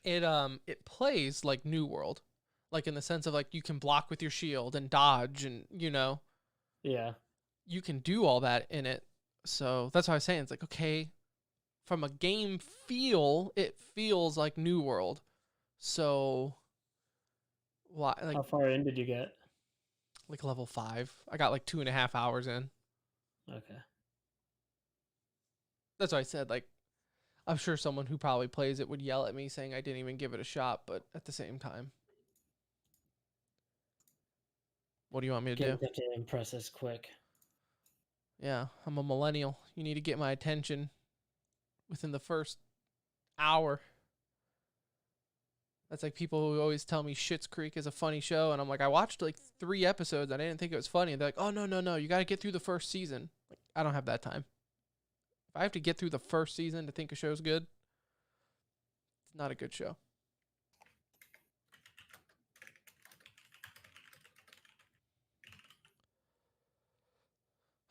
It plays like New World, like in the sense of like you can block with your shield and dodge, and Yeah. you can do all that in it. So that's what I was saying. It's like, okay, from a game feel, it feels like New World. So why How far in did you get? like level 5? I got like 2.5 hours in. Okay. That's what I said. Like, I'm sure someone who probably plays it would yell at me saying I didn't even give it a shot, but at the same time, what do you want me to do? Get to impress us quick. Yeah, I'm a millennial. You need to get my attention within the first hour. That's like people who always tell me Schitt's Creek is a funny show, and I'm like, I watched like 3 episodes. And I didn't think it was funny. And they're like, oh no, you got to get through the first season. Like, I don't have that time. If I have to get through the first season to think a show's good, it's not a good show.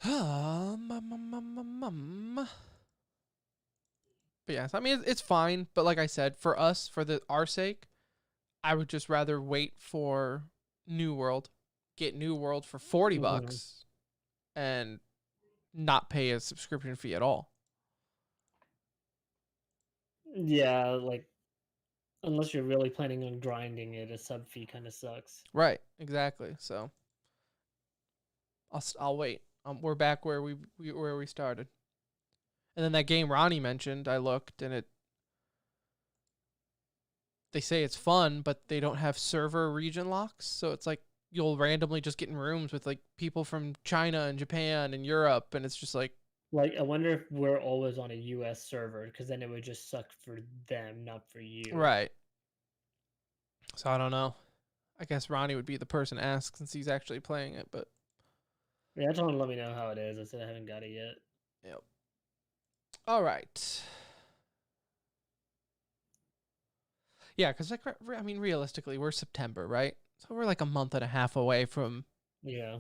But yes, I mean it's fine. But like I said, for us, our sake, I would just rather wait for New World, get New World for $40, and not pay a subscription fee at all. Yeah, like unless you're really planning on grinding it, a sub fee kind of sucks. Right, exactly. So I'll wait. We're back where we started. And then that game Ronnie mentioned, I looked and they say it's fun, but they don't have server region locks. So it's like you'll randomly just get in rooms with like people from China and Japan and Europe, and it's just like I wonder if we're always on a US server, because then it would just suck for them, not for you. right. So I don't know. I guess Ronnie would be the person to ask since he's actually playing it, but yeah, I told him to let me know how it is. I said I haven't got it yet. yep. All right. Yeah, because like I mean, realistically, we're September, right? So we're like a month and a half away from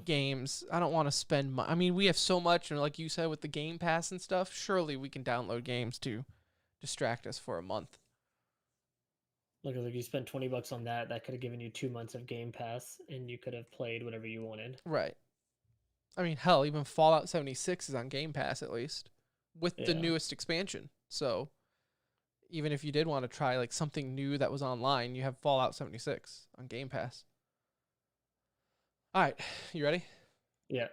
games. I don't want to spend. I mean, we have so much, and like you said, with the Game Pass and stuff, surely we can download games to distract us for a month. Look, if you spent $20 on that, that could have given you 2 months of Game Pass, and you could have played whatever you wanted. Right. I mean, hell, even Fallout 76 is on Game Pass at least with the newest expansion. So even if you did want to try like something new that was online, you have Fallout 76 on Game Pass. All right, you ready? Yeah.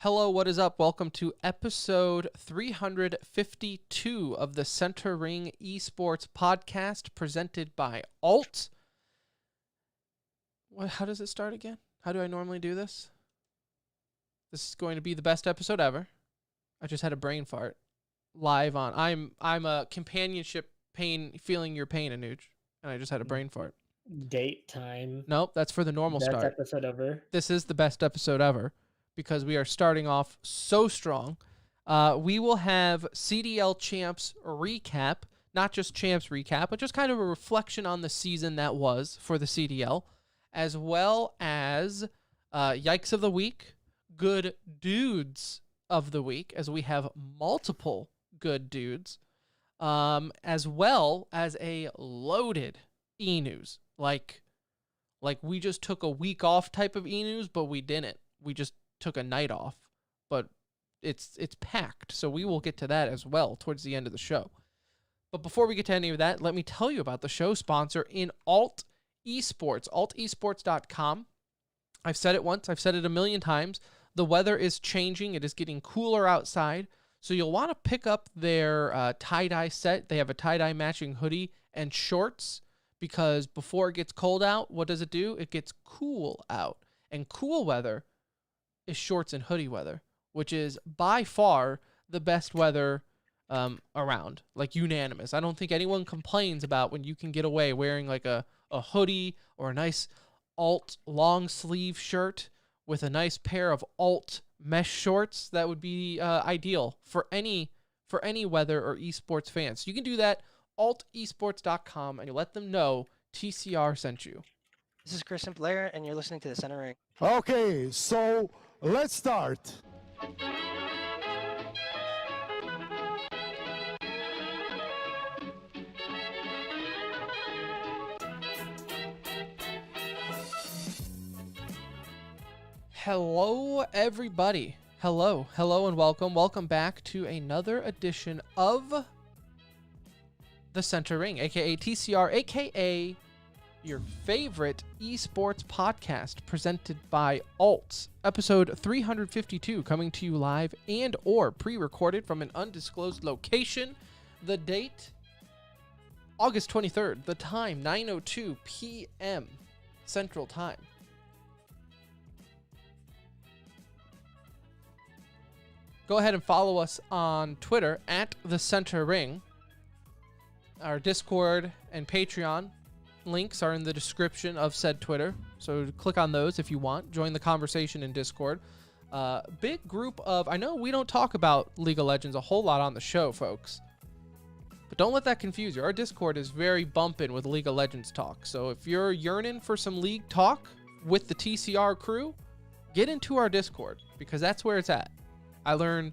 Hello, what is up? Welcome to episode 352 of the Center Ring Esports podcast presented by Alt. How does it start again? How do I normally do this? This is going to be the best episode ever. I just had a brain fart live on. I'm a companionship pain, feeling your pain, Anuj, and I just had a brain fart. Date time. Nope, that's for the normal best start. Episode ever. This is the best episode ever because we are starting off so strong. We will have CDL Champs recap, not just Champs recap, but just kind of a reflection on the season that was for the CDL, as well as Yikes of the Week, Good Dudes of the Week, as we have multiple good dudes, as well as a loaded Enews. Like we just took a week off type of Enews, but we didn't. We just took a night off, but it's packed. So we will get to that as well towards the end of the show. But before we get to any of that, let me tell you about the show sponsor in Alt Esports, altesports.com. I've said it once. I've said it a million times. The weather is changing. It is getting cooler outside. So you'll want to pick up their tie-dye set. They have a tie-dye matching hoodie and shorts because before it gets cold out, what does it do? It gets cool out. And cool weather is shorts and hoodie weather, which is by far the best weather around, like unanimous. I don't think anyone complains about when you can get away wearing like a hoodie or a nice Alt long sleeve shirt with a nice pair of Alt mesh shorts. That would be ideal for any weather or esports fans. So you can do that, altesports.com, and you let them know TCR sent you. This is Chris Blair, and you're listening to the Center Ring. Okay, so let's start. Hello, everybody. Hello, and welcome. Welcome back to another edition of The Center Ring, aka TCR, aka your favorite esports podcast presented by Alts. Episode 352 coming to you live and or pre-recorded from an undisclosed location. The date, August 23rd. The time, 9:02 p.m. Central Time. Go ahead and follow us on Twitter at The Center Ring. Our Discord and Patreon links are in the description of said Twitter, so click on those if you want. Join the conversation in Discord. Big group of... I know we don't talk about League of Legends a whole lot on the show, folks, but don't let that confuse you. Our Discord is very bumping with League of Legends talk, so if you're yearning for some League talk with the TCR crew, get into our Discord, because that's where it's at. I learn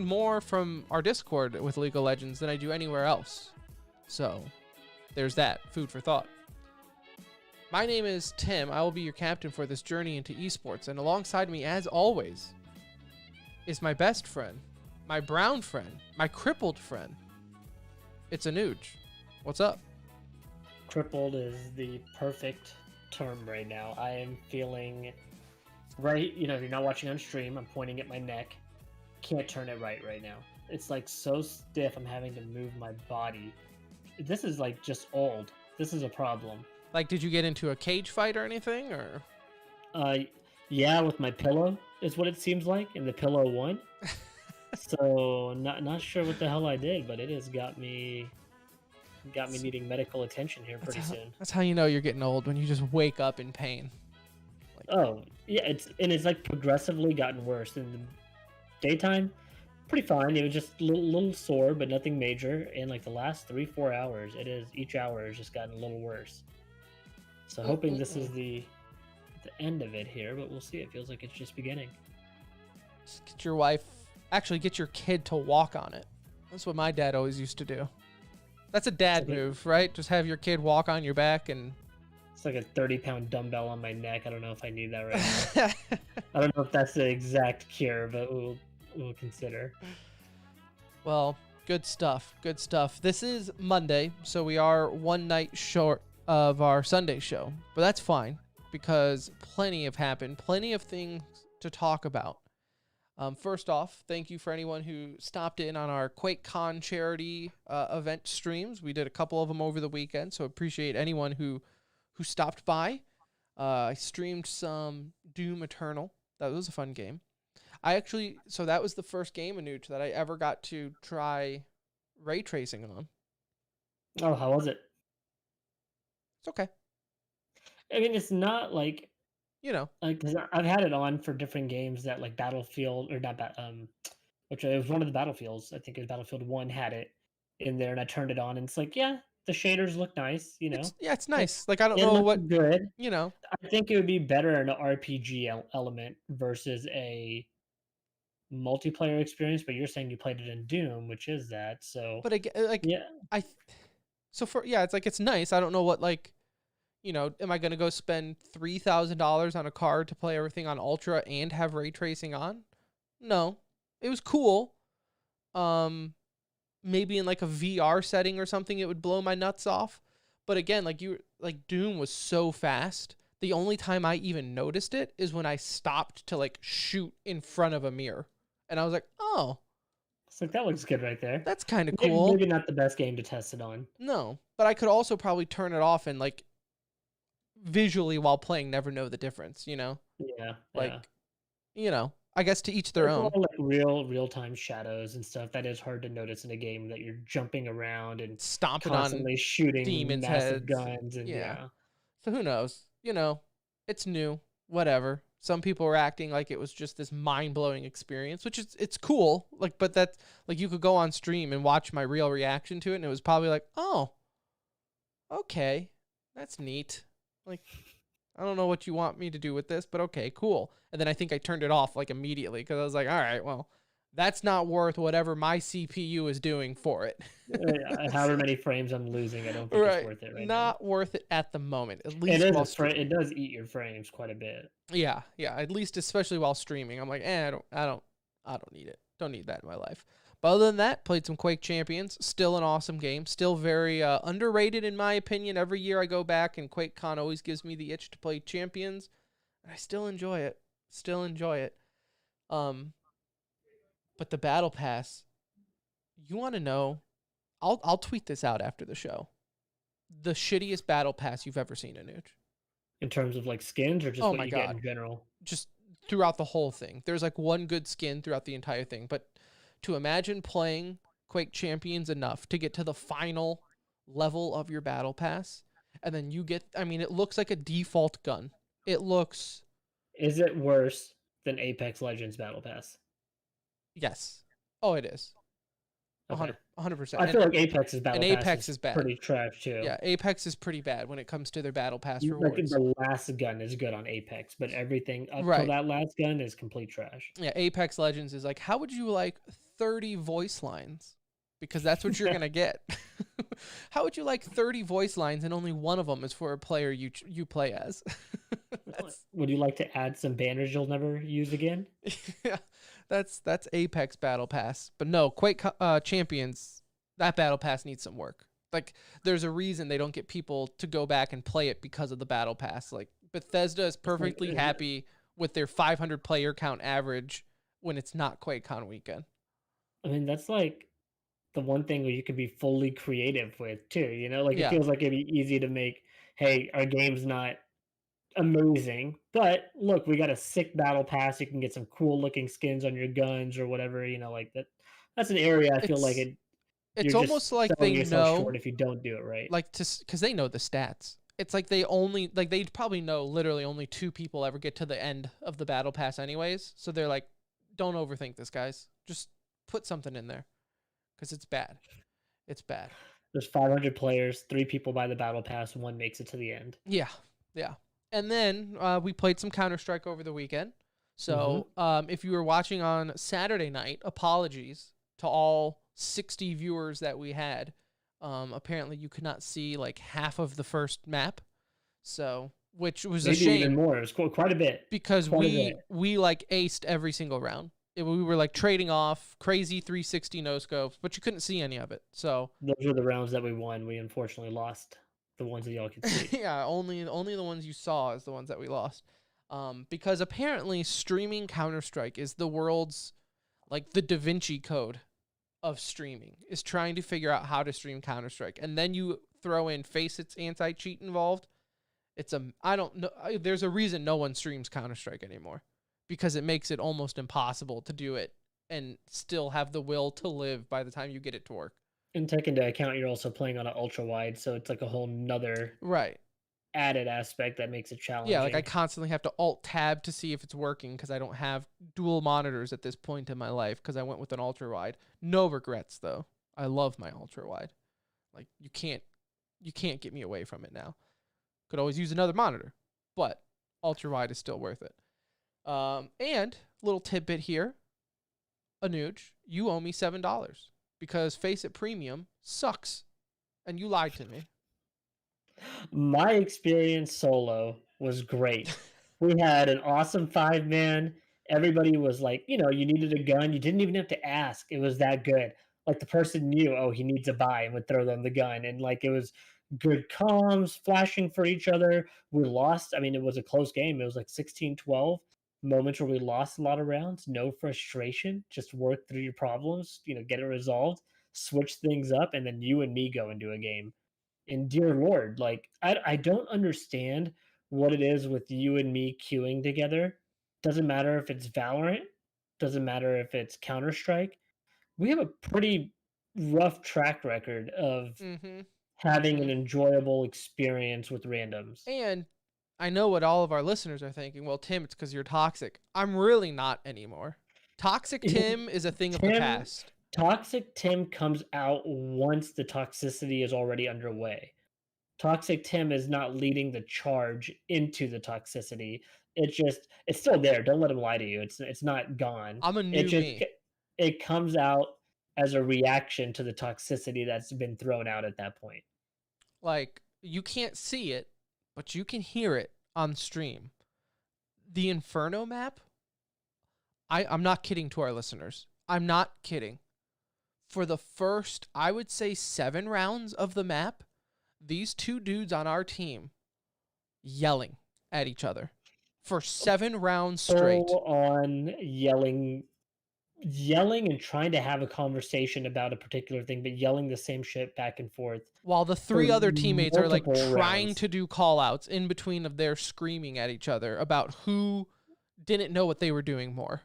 more from our Discord with League of Legends than I do anywhere else. So, there's that. Food for thought. My name is Tim. I will be your captain for this journey into esports. And alongside me, as always, is my best friend, my brown friend, my crippled friend. It's Enews. What's up? Crippled is the perfect term right now. I am feeling... Right, if you're not watching on stream, I'm pointing at my neck. Can't turn it right now. It's like so stiff, I'm having to move my body. This is like just old. This is a problem. Like, did you get into a cage fight or anything, or? Yeah, with my pillow is what it seems like, and the pillow won. So not sure what the hell I did, but it has got me needing medical attention here pretty soon. That's how you know you're getting old, when you just wake up in pain. Oh, yeah, it's like progressively gotten worse. In the daytime, pretty fine. It was just a little sore, but nothing major. And like the last 3-4 hours, each hour has just gotten a little worse. So hoping this is the end of it here, but we'll see. It feels like it's just beginning. Just get your wife, actually get your kid to walk on it. That's what my dad always used to do. That's a dad move, right? Just have your kid walk on your back and... It's like a 30-pound dumbbell on my neck. I don't know if I need that right now. I don't know if that's the exact cure, but we'll consider. Well, good stuff. Good stuff. This is Monday, so we are one night short of our Sunday show. But that's fine, because plenty have happened. Plenty of things to talk about. First off, thank you for anyone who stopped in on our QuakeCon charity event streams. We did a couple of them over the weekend, so appreciate anyone who stopped by. I streamed some Doom Eternal. That was a fun game. So that was the first game, Anuj, that I ever got to try ray tracing on. Oh, how was it? It's okay. I mean, it's not like... Because I've had it on for different games that like Battlefield, or not, which it was one of the Battlefields. I think it was Battlefield 1 had it in there, and I turned it on, and it's like, yeah, the shaders look nice, It's nice. Like, I don't know what... good. I think it would be better in an RPG element versus a multiplayer experience, but you're saying you played it in Doom, which is that, so... But again, yeah. It's like, it's nice. I don't know what, like, am I going to go spend $3,000 on a card to play everything on Ultra and have ray tracing on? No. It was cool. Maybe in like a VR setting or something, it would blow my nuts off. But again, like Doom was so fast. The only time I even noticed it is when I stopped to like shoot in front of a mirror. And I was like, oh. It's like, that looks good right there. That's kind of cool. Maybe not the best game to test it on. No, but I could also probably turn it off and like visually while playing never know the difference, Yeah. I guess to each their own. All like real-time shadows and stuff. That is hard to notice in a game that you're jumping around and stomping constantly on shooting demons' massive heads. guns. And yeah. So who knows? It's new. Whatever. Some people were acting like it was just this mind-blowing experience, which it's cool. Like, but that's like, you could go on stream and watch my real reaction to it, and it was probably like, oh, okay, that's neat. Like, I don't know what you want me to do with this, but okay, cool. And then I think I turned it off like immediately, because I was like, all right, well, That's not worth whatever my CPU is doing for it. However many frames I'm losing, I don't think it's Right. worth it right now. Not worth it at the moment. At It least is while it does eat your frames quite a bit. Yeah, at least especially while streaming. I'm like, I don't need it. Don't need that in my life. But other than that, played some Quake Champions. Still an awesome game. Still very underrated in my opinion. Every year I go back and QuakeCon always gives me the itch to play Champions. And I still enjoy it. But the Battle Pass, you want to know? I'll tweet this out after the show. The shittiest Battle Pass you've ever seen, Anuj. In terms of like skins or just Oh what my you God. get in general? Just throughout the whole thing. There's like one good skin throughout the entire thing. But to imagine playing Quake Champions enough to get to the final level of your Battle Pass, and then you get, I mean, it looks like a default gun. It looks... Is it worse than Apex Legends Battle Pass? Yes. Oh, it is. Okay. 100%. I feel like Apex's Battle Pass Apex is bad. pretty trash too. Yeah, Apex is pretty bad when it comes to their Battle Pass Like rewards. the last gun is good on Apex, but everything up Right. to that last gun is complete trash. Yeah, Apex Legends is like, how would you like 30 voice lines? Because that's what you're going to get. How would you like 30 voice lines and only one of them is for a player you play as? Would you like to add some banners you'll never use again? Yeah, that's Apex Battle Pass. But no, Quake Champions, that Battle Pass needs some work. Like, there's a reason they don't get people to go back and play it because of the Battle Pass. Like, Bethesda is perfectly happy with their 500 player count average when it's not QuakeCon weekend. I mean, that's like the one thing where you can be fully creative with too, you know? Like, Yeah. it feels like it'd be easy to make, hey, our game's not amazing, but look, we got a sick battle pass. You can get some cool looking skins on your guns or whatever, you know, like that. That's an area I feel like it's you're almost just like selling they yourself know, short if you don't do it right. like, because they know the stats. It's like they probably know literally only 2 people ever get to the end of the battle pass anyways. So they're like, don't overthink this, guys. Just put something in there because it's bad. It's bad. There's 500 players, 3 people buy the battle pass, 1 makes it to the end. Yeah. And then we played some Counter-Strike over the weekend. So if you were watching on Saturday night, apologies to all 60 viewers that we had. Apparently you could not see like half of the first map. So, which was Maybe a shame. even more. It was quite a bit. Because we like aced every single round. We were like trading off crazy 360 no scopes, but you couldn't see any of it. So those were the rounds that we won. We unfortunately lost the ones that y'all could see. Yeah, only the ones you saw is the ones that we lost. Because apparently streaming Counter-Strike is the world's, like, the Da Vinci Code of streaming, is trying to figure out how to stream Counter-Strike. And then you throw in Facet's anti-cheat involved. I don't know. There's a reason no one streams Counter-Strike anymore, because it makes it almost impossible to do it and still have the will to live by the time you get it to work. And take into account you're also playing on an ultra wide, so it's like a whole nother added aspect that makes it challenging. Yeah, like I constantly have to alt tab to see if it's working because I don't have dual monitors at this point in my life because I went with an ultra wide. No regrets though. I love my ultra wide. Like you can't get me away from it now. Could always use another monitor, but ultra wide is still worth it. And little tidbit here, Anuj, you owe me $7 because Face It Premium sucks, and you lied to me. My experience solo was great. We had an awesome 5-man. Everybody was like, you know, you needed a gun. You didn't even have to ask. It was that good. Like the person knew, oh, he needs a buy, and would throw them the gun. And like it was good comms, flashing for each other. We lost. I mean, it was a close game. It was like 16-12. Moments where we lost a lot of rounds. No frustration. Just work through your problems, you know, get it resolved, switch things up, and then you and me go into a game. And dear Lord, like I don't understand what it is with you and me queuing together. Doesn't matter if it's Valorant, doesn't matter if it's Counter-Strike. We have a pretty rough track record of having an enjoyable experience with randoms. And I know what all of our listeners are thinking. Well, Tim, it's because you're toxic. I'm really not anymore. Toxic Tim is a thing of the past. Toxic Tim comes out once the toxicity is already underway. Toxic Tim is not leading the charge into the toxicity. It's still there. Don't let him lie to you. It's not gone. I'm a new me. it comes out as a reaction to the toxicity that's been thrown out at that point. Like, you can't see it, but you can hear it on stream. The Inferno map, I'm not kidding to our listeners. I'm not kidding. For the first, I would say 7 rounds of the map, these 2 dudes on our team yelling at each other for 7 rounds straight. Full on yelling and trying to have a conversation about a particular thing, but yelling the same shit back and forth. While the 3 for other teammates are like multiple trying rounds. to do call outs in between of their screaming at each other about who didn't know what they were doing more.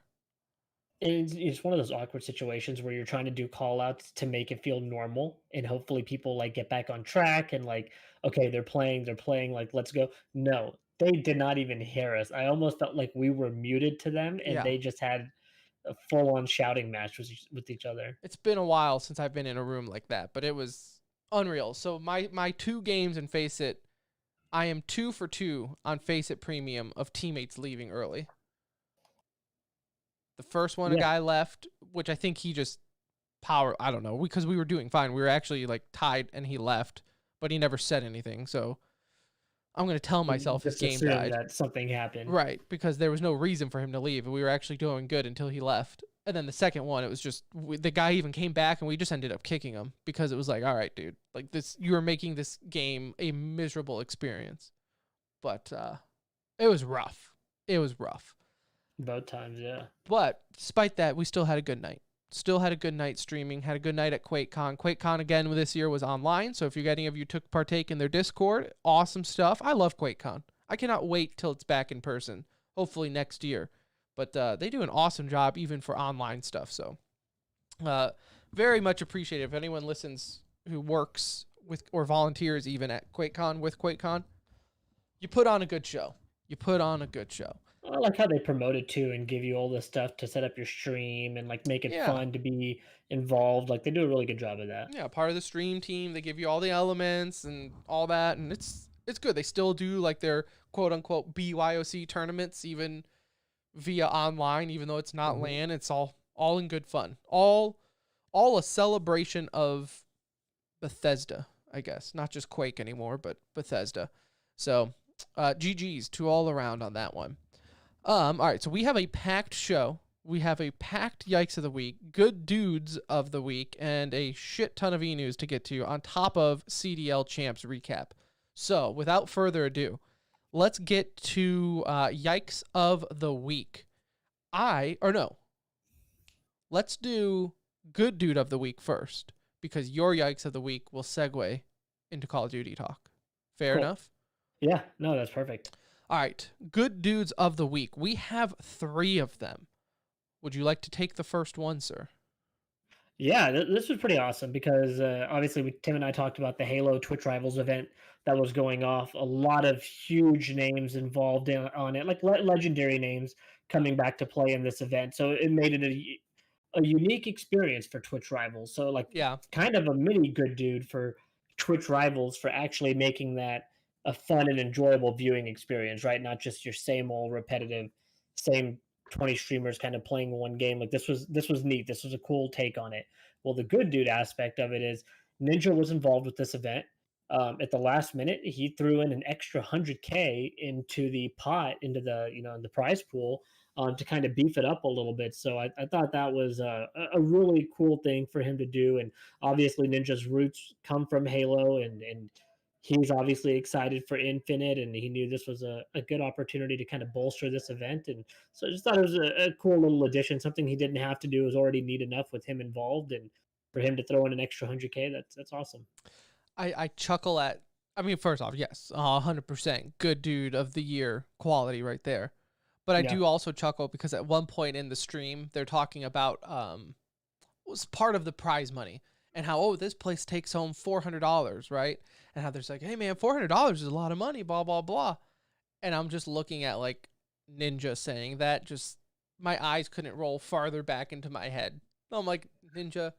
It's one of those awkward situations where you're trying to do call outs to make it feel normal, and hopefully people like get back on track and like, okay, they're playing, like, let's go. No, they did not even hear us. I almost felt like we were muted to them, and Yeah. they just had a full on shouting match with each other. It's been a while since I've been in a room like that, but it was unreal. So my 2 games in Face It, I am 2 for 2 on Face It Premium of teammates leaving early. The first one, a Yeah. guy left, which I think he just I don't know, because we were doing fine. We were actually like tied and he left, but he never said anything. So I'm going to tell myself his Just game assume died. that something happened. Right, because there was no reason for him to leave. We were actually doing good until he left. And then the second one, it was just the guy even came back and we just ended up kicking him because it was like, all right, dude, like this, you were making this game a miserable experience. But it was rough. It was rough. Both times, yeah. But despite that, we still had a good night. Still had a good night streaming. Had a good night at QuakeCon. QuakeCon again this year was online. So if any of you took partake in their Discord, awesome stuff. I love QuakeCon. I cannot wait till it's back in person. Hopefully next year. But they do an awesome job even for online stuff. So very much appreciated. If anyone listens who works with or volunteers even at QuakeCon with QuakeCon, you put on a good show. You put on a good show. I like how they promote it too and give you all this stuff to set up your stream and like make it Yeah. fun to be involved. Like they do a really good job of that. Yeah, part of the stream team. They give you all the elements and all that, and it's good. They still do like their quote unquote BYOC tournaments even via online, even though it's not LAN. It's all in good fun. All a celebration of Bethesda, I guess. Not just Quake anymore, but Bethesda. So GG's to all around on that one. All right, so we have a packed show. We have a packed Yikes of the Week, good dudes of the week, and a shit ton of Enews to get to on top of CDL Champs recap. So without further ado, let's get to Yikes of the Week. Let's do good dude of the week first, because your Yikes of the Week will segue into Call of Duty talk. Fair Cool. enough? Yeah, no, that's perfect. All right, good dudes of the week. We have 3 of them. Would you like to take the first one, sir? Yeah, this was pretty awesome because obviously Tim and I talked about the Halo Twitch Rivals event that was going off. A lot of huge names involved on it, like legendary names coming back to play in this event. So it made it a unique experience for Twitch Rivals. So like, Yeah. kind of a mini good dude for Twitch Rivals for actually making that a fun and enjoyable viewing experience, right? Not just your same old repetitive, same 20 streamers kind of playing one game. Like this was neat. This was a cool take on it. Well, the good dude aspect of it is Ninja was involved with this event. At the last minute, he threw in an extra 100K into the pot, into the prize pool, to kind of beef it up a little bit. So I thought that was a really cool thing for him to do. And obviously Ninja's roots come from Halo, and he's obviously excited for Infinite, and he knew this was a good opportunity to kind of bolster this event. And so I just thought it was a cool little addition, something he didn't have to do, was already neat enough with him involved. And for him to throw in an extra 100K, that's awesome. I chuckle at, I mean, first off, yes, 100% good dude of the year quality right there. But I do also chuckle because at one point in the stream, they're talking about was part of the prize money and how, this place takes home $400, right? And how there's like, hey man, $400 is a lot of money, blah, blah, blah. And I'm just looking at like Ninja saying that, just my eyes couldn't roll farther back into my head. I'm like, Ninja,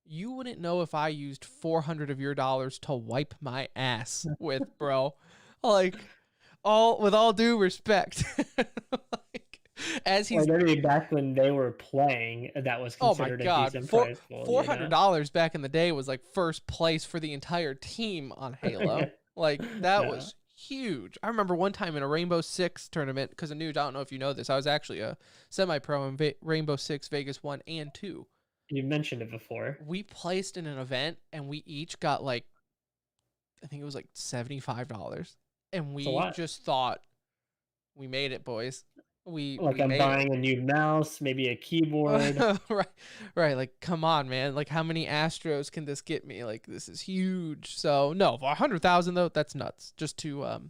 you wouldn't know if I used 400 of your dollars to wipe my ass with, bro. Like, with all due respect. Like, As he's, Like, I mean, back when they were playing, that was oh my considered a God, decent prize pool, you know? $400 back in the day was like first place for the entire team on Halo. Like that Yeah. was huge. I remember one time in a Rainbow Six tournament, because Anuj, I don't know if you know this, I was actually a semi-pro in Rainbow Six Vegas 1 and 2. You mentioned it before. We placed in an event and we each got like, I think it was like $75. And It's a we lot. just thought, we made it, boys. We Like, I'm made it. buying a new mouse, maybe a keyboard. right, right. Like, come on, man. Like, how many Astros can this get me? Like, this is huge. So, no, for 100,000 though, that's nuts. Just to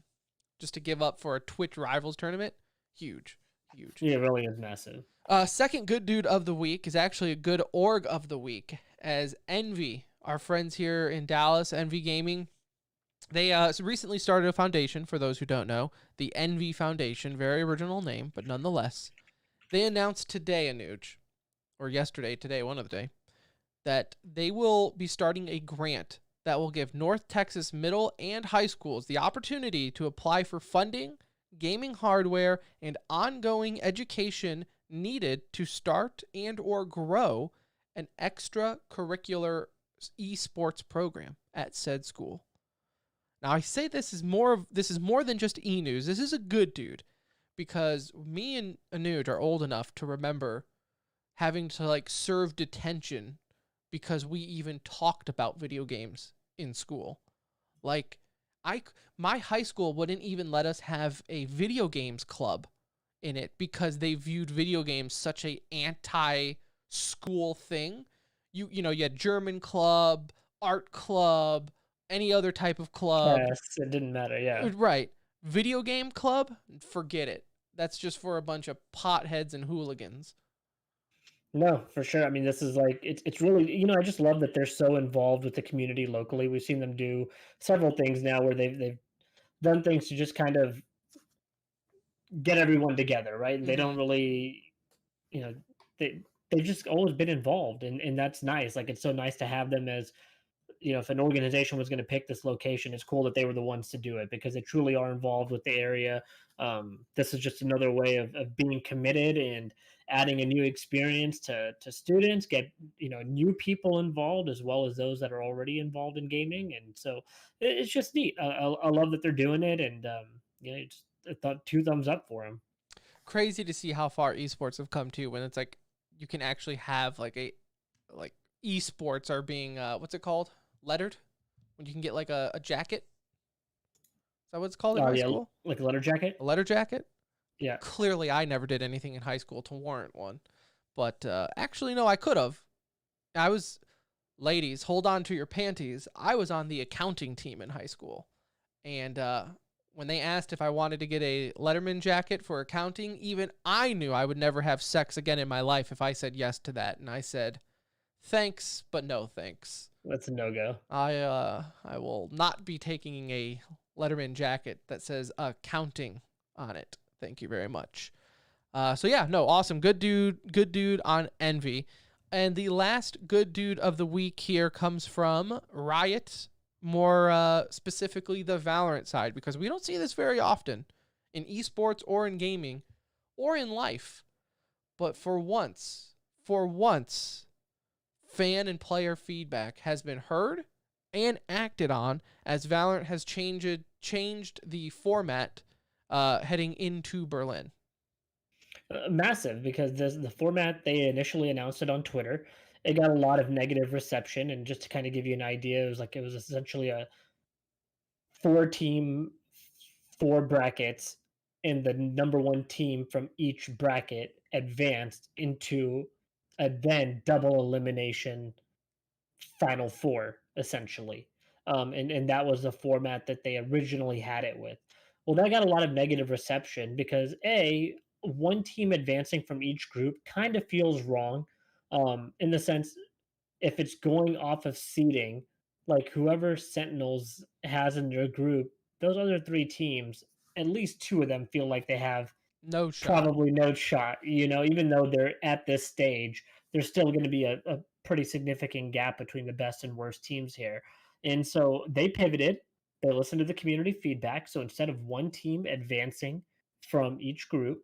give up for a Twitch Rivals tournament, huge, huge. Yeah, it really is massive. Second good dude of the week is actually a good org of the week, as Envy, our friends here in Dallas, Envy Gaming. They recently started a foundation, for those who don't know, the Envy Foundation. Very original name, but nonetheless. They announced today, Anuj, or yesterday, today, one of the day, that they will be starting a grant that will give North Texas middle and high schools the opportunity to apply for funding, gaming hardware, and ongoing education needed to start and or grow an extracurricular esports program at said school. Now, I say this is more than just Enews. This is a good dude, because me and Anuj are old enough to remember having to like serve detention because we even talked about video games in school. Like, my high school wouldn't even let us have a video games club in it because they viewed video games such a anti-school thing. You know, you had German club, art club, any other type of club. Yes, it didn't matter, yeah. Right. Video game club? Forget it. That's just for a bunch of potheads and hooligans. No, for sure. I mean, this is like it's really, I just love that they're so involved with the community locally. We've seen them do several things now where they've done things to just kind of get everyone together, right? And they don't really, you know, they've just always been involved, and that's nice. Like, it's so nice to have them as, if an organization was going to pick this location, it's cool that they were the ones to do it because they truly are involved with the area. This is just another way of being committed and adding a new experience to students, get, new people involved as well as those that are already involved in gaming. And so it's just neat. I love that they're doing it. And, I thought two thumbs up for them. Crazy to see how far esports have come too, when it's like you can actually have like esports are being what's it called, lettered, when you can get like a jacket. Is that what it's called in high school? Like a letter jacket. A letter jacket. Yeah. Clearly, I never did anything in high school to warrant one, but actually, no, I could have. Ladies, hold on to your panties. I was on the accounting team in high school, and when they asked if I wanted to get a Letterman jacket for accounting, even I knew I would never have sex again in my life if I said yes to that. And I said, thanks, but no thanks. That's a no-go. I will not be taking a Letterman jacket that says accounting on it. Thank you very much. So yeah, no, awesome. Good dude on Envy. And the last good dude of the week here comes from Riot, more specifically the Valorant side, because we don't see this very often in esports or in gaming or in life. But for once, fan and player feedback has been heard and acted on, as Valorant has changed the format heading into Berlin. Massive, because the format, they initially announced it on Twitter. It got a lot of negative reception, and just to kind of give you an idea, it was essentially a 4-team, 4 brackets, and the number 1 team from each bracket advanced into a then double elimination final 4, essentially. And that was the format that they originally had it with. Well, that got a lot of negative reception because one team advancing from each group kind of feels wrong, in the sense, if it's going off of seeding, like whoever Sentinels has in their group, those other 3 teams, at least 2 of them feel like they have No shot. probably no shot. Even though they're at this stage, there's still going to be a pretty significant gap between the best and worst teams here. And so they pivoted. They listened to the community feedback. So instead of one team advancing from each group,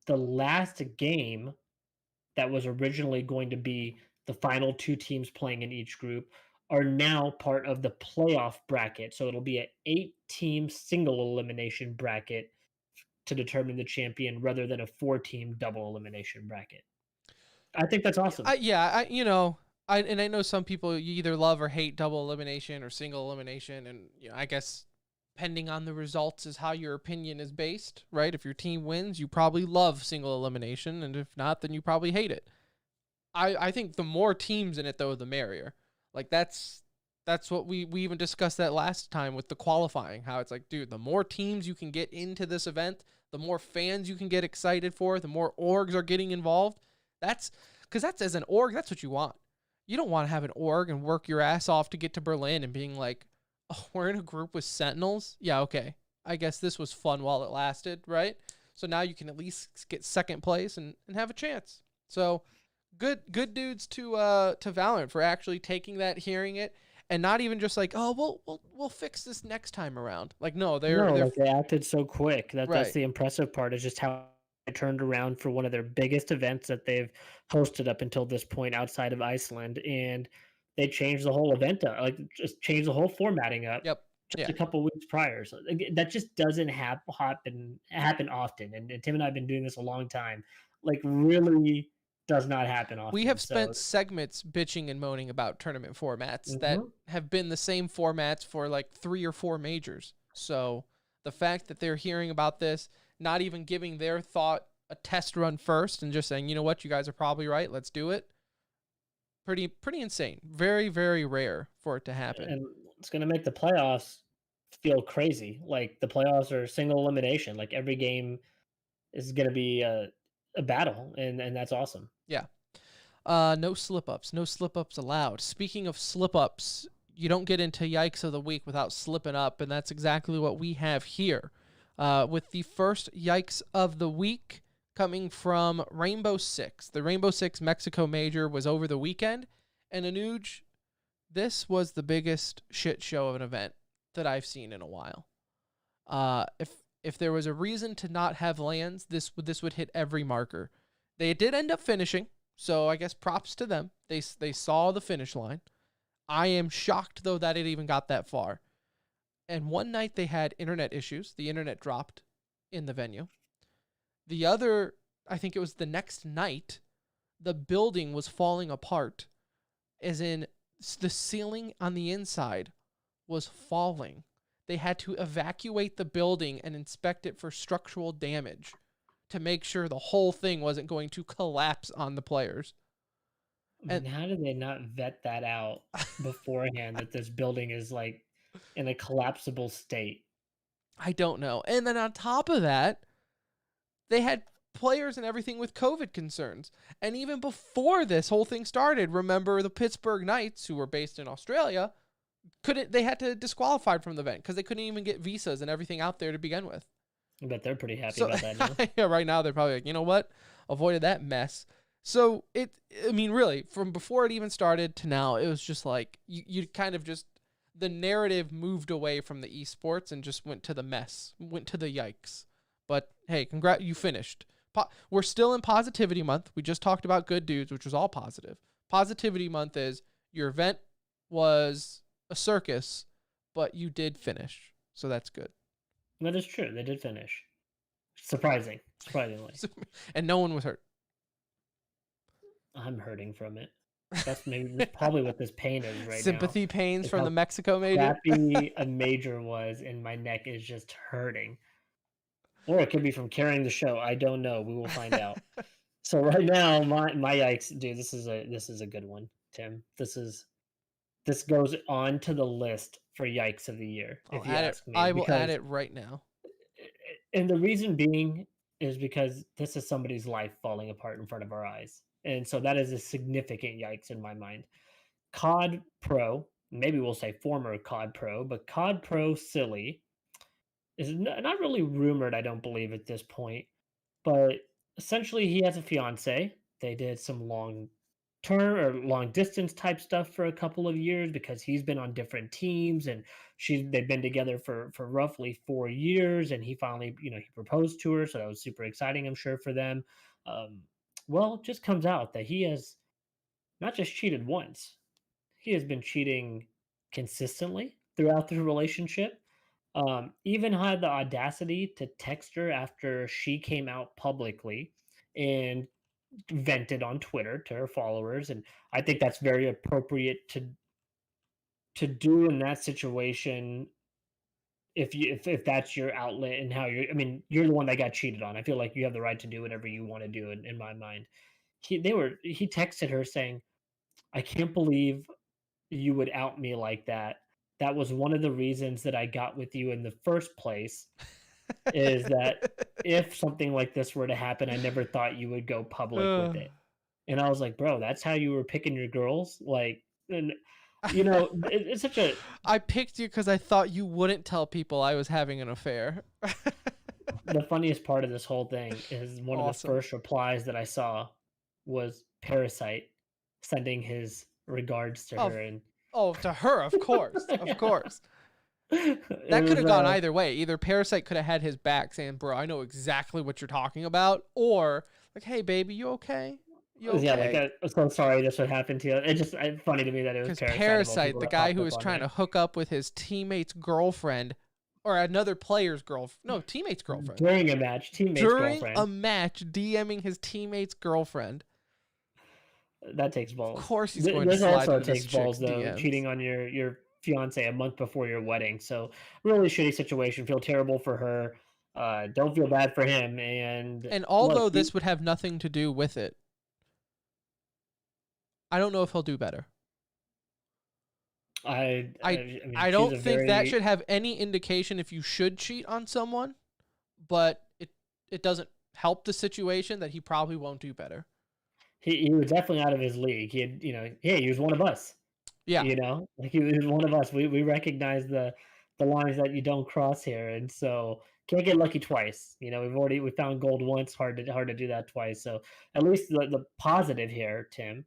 the last game that was originally going to be the final 2 teams playing in each group are now part of the playoff bracket. So it'll be an 8-team single elimination bracket to determine the champion rather than a 4-team double elimination bracket. I think that's awesome. I know some people you either love or hate double elimination or single elimination, and I guess depending on the results is how your opinion is based, right? If your team wins, you probably love single elimination, and if not, then you probably hate it. I think the more teams in it though, the merrier. Like that's what we even discussed that last time with the qualifying, how it's like, dude, the more teams you can get into this event, the more fans you can get excited for, the more orgs are getting involved. That's because that's as an org, that's what you want. You don't want to have an org and work your ass off to get to Berlin and being like, oh, we're in a group with Sentinels. Yeah, okay. I guess this was fun while it lasted, right? So now you can at least get second place and have a chance. So good dudes to Valorant for actually taking that, hearing it, and not even just like, oh, we'll fix this next time around. Like, no, they're like they acted so quick. That's Right. the impressive part, is just how they turned around for one of their biggest events that they've hosted up until this point outside of Iceland, and they changed the whole event up, like just changed the whole formatting up Yep. just Yeah. a couple weeks prior. So that just doesn't happen often. And Tim and I have been doing this a long time. Like really does not happen often. We have So spent segments bitching and moaning about tournament formats that Mhm. have been the same formats for like 3 or 4 majors. So the fact that they're hearing about this, not even giving their thought a test run first and just saying, you know what, you guys are probably right, let's do it. Pretty insane. Very, very rare for it to happen. and it's gonna make the playoffs feel crazy. Like the playoffs are single elimination. Like every game is gonna be a battle, and that's awesome. Yeah. No slip ups. No slip ups allowed. Speaking of slip ups, you don't get into Yikes of the Week without slipping up, and that's exactly what we have here. With the first Yikes of the Week coming from Rainbow Six. The Rainbow Six Mexico Major was over the weekend, and Anuj, this was the biggest shit show of an event that I've seen in a while. If there was a reason to not have lands, this would hit every marker. They did end up finishing, so I guess props to them. They saw the finish line. I am shocked though that it even got that far. And one night they had internet issues. The internet dropped in the venue. The other, I think it was the next night, the building was falling apart, as in the ceiling on the inside was falling. They had to evacuate the building and inspect it for structural damage to make sure the whole thing wasn't going to collapse on the players. And how did they not vet that out beforehand that this building is like in a collapsible state? I don't know. And then on top of that, they had players and everything with COVID concerns. And even before this whole thing started, remember the Pittsburgh Knights, who were based in Australia, they had to disqualify from the event because they couldn't even get visas and everything out there to begin with. I bet they're pretty happy about that now. Yeah, right now they're probably like, you know what? Avoided that mess. So really, from before it even started to now, it was just like you kind of just, the narrative moved away from the esports and just went to the mess, went to the yikes. But hey, you finished. We're still in positivity month. We just talked about good dudes, which was all positive. Positivity month is your event was a circus, but you did finish. So that's good. That is true. They did finish. Surprisingly. And no one was hurt. I'm hurting from it. That's probably what this pain is right now. Sympathy pains It's from how the Mexico major. Crappy a major was, and my neck is just hurting. Or it could be from carrying the show. I don't know. We will find out. So right now, my yikes, dude. This is a good one, Tim. This goes on to the list for yikes of the year. If you ask me, I will add it right now. And the reason being is because this is somebody's life falling apart in front of our eyes. And so that is a significant yikes in my mind. COD Pro, maybe we'll say former COD Pro, but COD Pro Silly is not really rumored, I don't believe, at this point. But essentially, he has a fiance. They did some long term or long distance type stuff for a couple of years because he's been on different teams and they've been together for roughly 4 years, and he finally, he proposed to her, so that was super exciting, I'm sure, for them. Um, well, it just comes out that he has not just cheated once, he has been cheating consistently throughout the relationship. Even had the audacity to text her after she came out publicly and vented on Twitter to her followers, and I think that's very appropriate to do in that situation. If that's your outlet and how you're, I mean, you're the one that got cheated on. I feel like you have the right to do whatever you want to do. In my mind, he texted her saying, "I can't believe you would out me like that. That was one of the reasons that I got with you in the first place. Is that if something like this were to happen, I never thought you would go public with Ugh. it." And I was like, "Bro, that's how you were picking your girls?" Like, and it's such a I picked you because I thought you wouldn't tell people I was having an affair. the funniest part of this whole thing is one of the Awesome. first replies that I saw was Parasite sending his regards to Oh, her, and to her, of course, of course. it That could was have gone either way. Either Parasite could have had his back saying, "Bro, I know exactly what you're talking about," or like, "Hey, baby, you okay? You yeah, like okay?" I'm so sorry this would happen to you. It's funny to me that it was Because Parasite of all Parasite, people the that guy popped who up was on trying there. to hook up with his teammate's girlfriend, or another player's girlfriend, no, teammate's girlfriend, During a match, teammate's during a girlfriend. match, DMing his teammate's girlfriend. That takes Of balls. course, he's going to This slide also into this takes balls chick's though, DMs. cheating on your fiance a month before your wedding. So really shitty situation. Feel terrible for her. Don't feel bad for him. And And look, although this would have nothing to do with it, I don't know if he'll do better. I I mean, I she's don't a think that very should have any indication if you should cheat on someone, but it doesn't help the situation that he probably won't do better. he was definitely out of his league. He had, hey, he was one of us. Yeah. Like he was one of us. We recognize the lines that you don't cross here, and so can't get lucky twice. We found gold once. Hard to do that twice. So at least the positive here, Tim,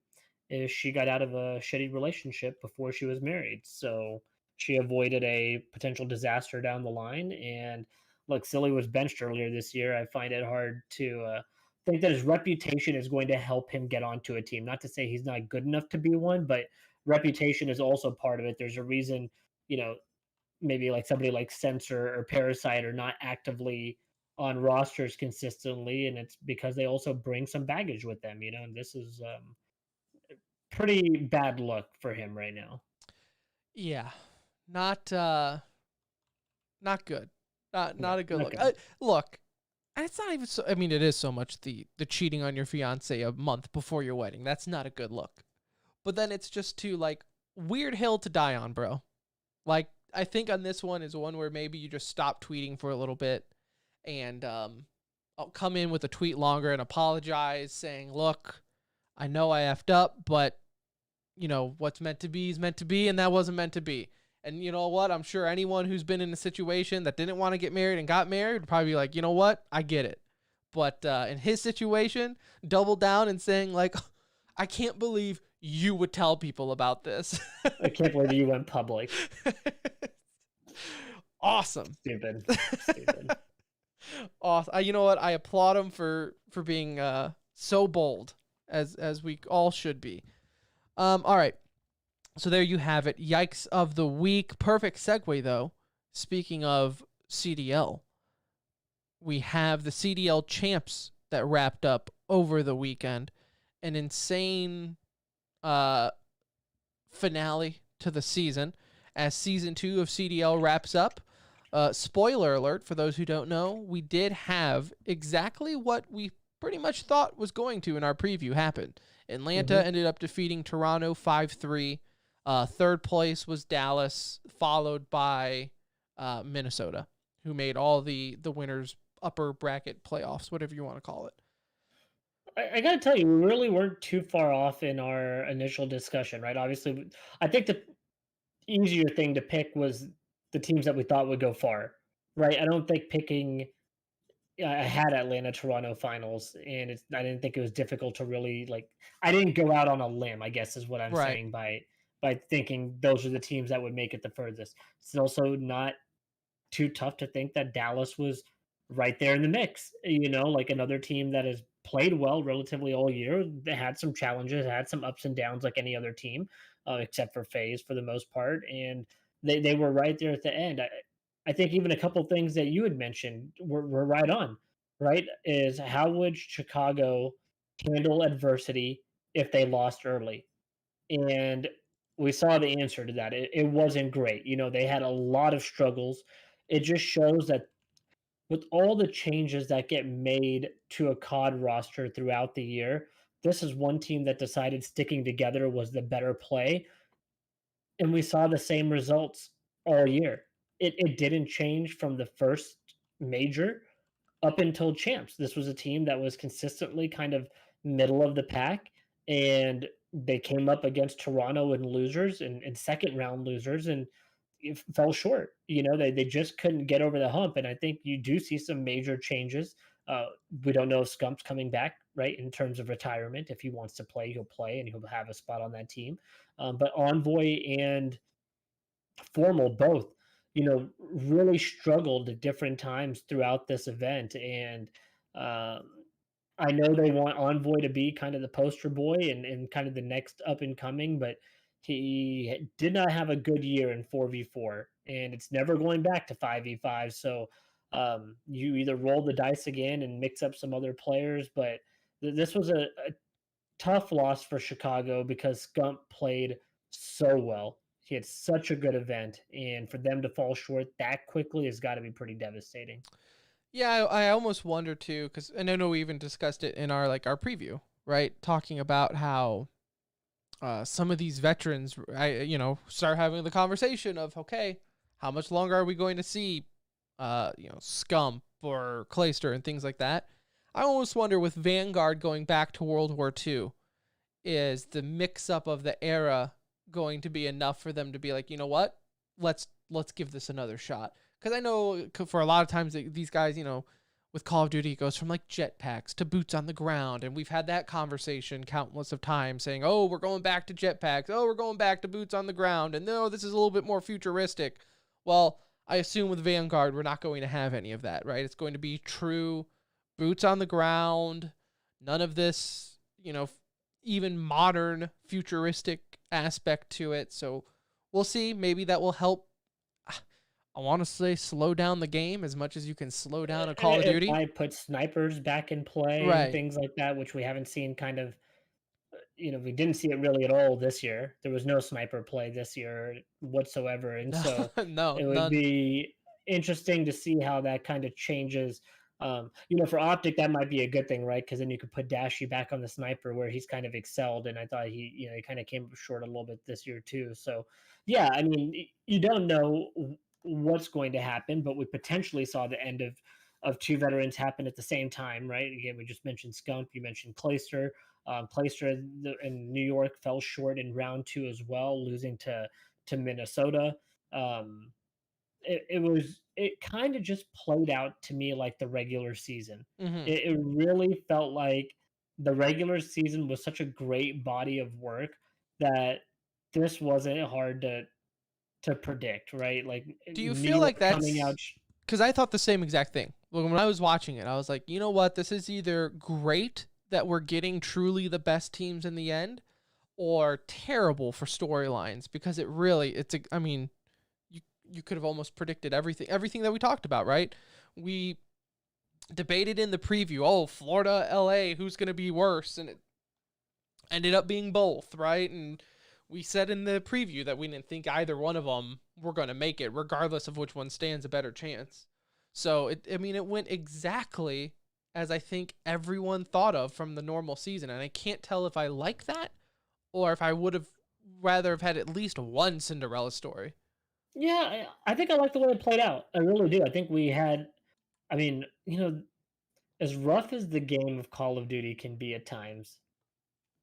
is she got out of a shitty relationship before she was married. So she avoided a potential disaster down the line. And look, Silly was benched earlier this year. I find it hard to think that his reputation is going to help him get onto a team. Not to say he's not good enough to be one, but reputation is also part of it. There's a reason, you know, maybe like somebody like Censor or Parasite are not actively on rosters consistently, and it's because they also bring some baggage with them, and this is pretty bad luck for him right now. Yeah. Not not good. No, Not a good not look. good. Look, and it's not even so, I mean, it is so much the cheating on your fiance a month before your wedding. That's not a good look. But then it's just too like weird hill to die on, bro. Like I think on this one is one where maybe you just stop tweeting for a little bit and I'll come in with a tweet longer and apologize saying, "Look, I know I effed up, but what's meant to be is meant to be, and that wasn't meant to be." And you know what? I'm sure anyone who's been in a situation that didn't want to get married and got married would probably be like, "You know what? I get it." But in his situation, double down and saying like, "I can't believe you would tell people about this." I can't believe you went public. Awesome. Stupid. Stupid. Awesome. You know what? I applaud him for being so bold as we all should be. All right. So there you have it. Yikes of the week. Perfect segue though. Speaking of CDL, we have the CDL champs that wrapped up over the weekend. An insane finale to the season as season 2 of CDL wraps up. Spoiler alert for those who don't know, we did have exactly what we pretty much thought was going to in our preview happen. Atlanta ended up defeating Toronto 5-3. Third place was Dallas, followed by Minnesota, who made all the winners upper bracket playoffs, whatever you want to call it. I gotta tell you, we really weren't too far off in our initial discussion, right? Obviously, I think the easier thing to pick was the teams that we thought would go far, right? I don't think picking yeah, I had Atlanta Toronto finals, and I didn't think it was difficult to really like. I didn't go out on a limb, I guess is what I'm Right. saying by thinking those are the teams that would make it the furthest. It's also not too tough to think that Dallas was right there in the mix. Like another team that has played well relatively all year. They had some challenges, had some ups and downs like any other team, except for FaZe for the most part, and they were right there at the end. I think even a couple things that you had mentioned were right on. Right, is how would Chicago handle adversity if they lost early? And we saw the answer to that. It wasn't great. They had a lot of struggles. It just shows that with all the changes that get made to a COD roster throughout the year, this is one team that decided sticking together was the better play. And we saw the same results all year. It didn't change from the first major up until champs. This was a team that was consistently kind of middle of the pack, and they came up against Toronto and losers and second round losers, and it fell short. They just couldn't get over the hump. And I think you do see some major changes. Uh, we don't know if Scump's coming back, right, in terms of retirement. If he wants to play, he'll play and he'll have a spot on that team. But Envoy and Formal both, really struggled at different times throughout this event. And um, I know they want Envoy to be kind of the poster boy and kind of the next up and coming, but he did not have a good year in 4v4, and it's never going back to 5v5. So you either roll the dice again and mix up some other players, but this was a tough loss for Chicago because Scump played so well. He had such a good event, and for them to fall short that quickly has got to be pretty devastating. Yeah, I almost wonder too, because I know we even discussed it in our preview, right? Talking about how some of these veterans, start having the conversation of, okay, how much longer are we going to see, Scump or Clayster and things like that? I almost wonder with Vanguard going back to World War II, is the mix up of the era going to be enough for them to be like, you know what, let's give this another shot? Because I know for a lot of times these guys, with Call of Duty, it goes from like jetpacks to boots on the ground, and we've had that conversation countless of times, saying, "Oh, we're going back to jetpacks. Oh, we're going back to boots on the ground." And no, this is a little bit more futuristic. Well, I assume with Vanguard, we're not going to have any of that, right? It's going to be true boots on the ground. None of this, even modern futuristic aspect to it. So we'll see. Maybe that will help. I want to say slow down the game as much as you can slow down a Call of It Duty. might put snipers back in play and Right. things like that, which we haven't seen kind of. We didn't see it really at all this year. There was no sniper play this year whatsoever, and No, so no, it would none. be interesting to see how that kind of changes. For Optic, that might be a good thing, right? Because then you could put Dashy back on the sniper where he's kind of excelled, and I thought he kind of came up short a little bit this year too. So, yeah, I mean, you don't know what's going to happen, but we potentially saw the end of two veterans happen at the same time, right? Again, we just mentioned Scump, you mentioned Clayster. Clayster in New York fell short in round two as well, losing to Minnesota. Um, it kind of just played out to me like the regular season. Mm-hmm. It really felt like the regular season was such a great body of work that this wasn't hard to predict, right? Like Do you New feel York like coming out. that's because I thought the same exact thing? When I was watching it, I was like, you know what? This is either great that we're getting truly the best teams in the end, or terrible for storylines because I mean, you could have almost predicted everything that we talked about, right? We debated in the preview, oh, Florida, LA, who's going to be worse? And it ended up being both, right? And we said in the preview that we didn't think either one of them were going to make it, regardless of which one stands a better chance. So, it went exactly as I think everyone thought of from the normal season. And I can't tell if I like that or if I would have rather have had at least one Cinderella story. Yeah, I think I like the way it played out. I really do. I think we had. I mean, as rough as the game of Call of Duty can be at times,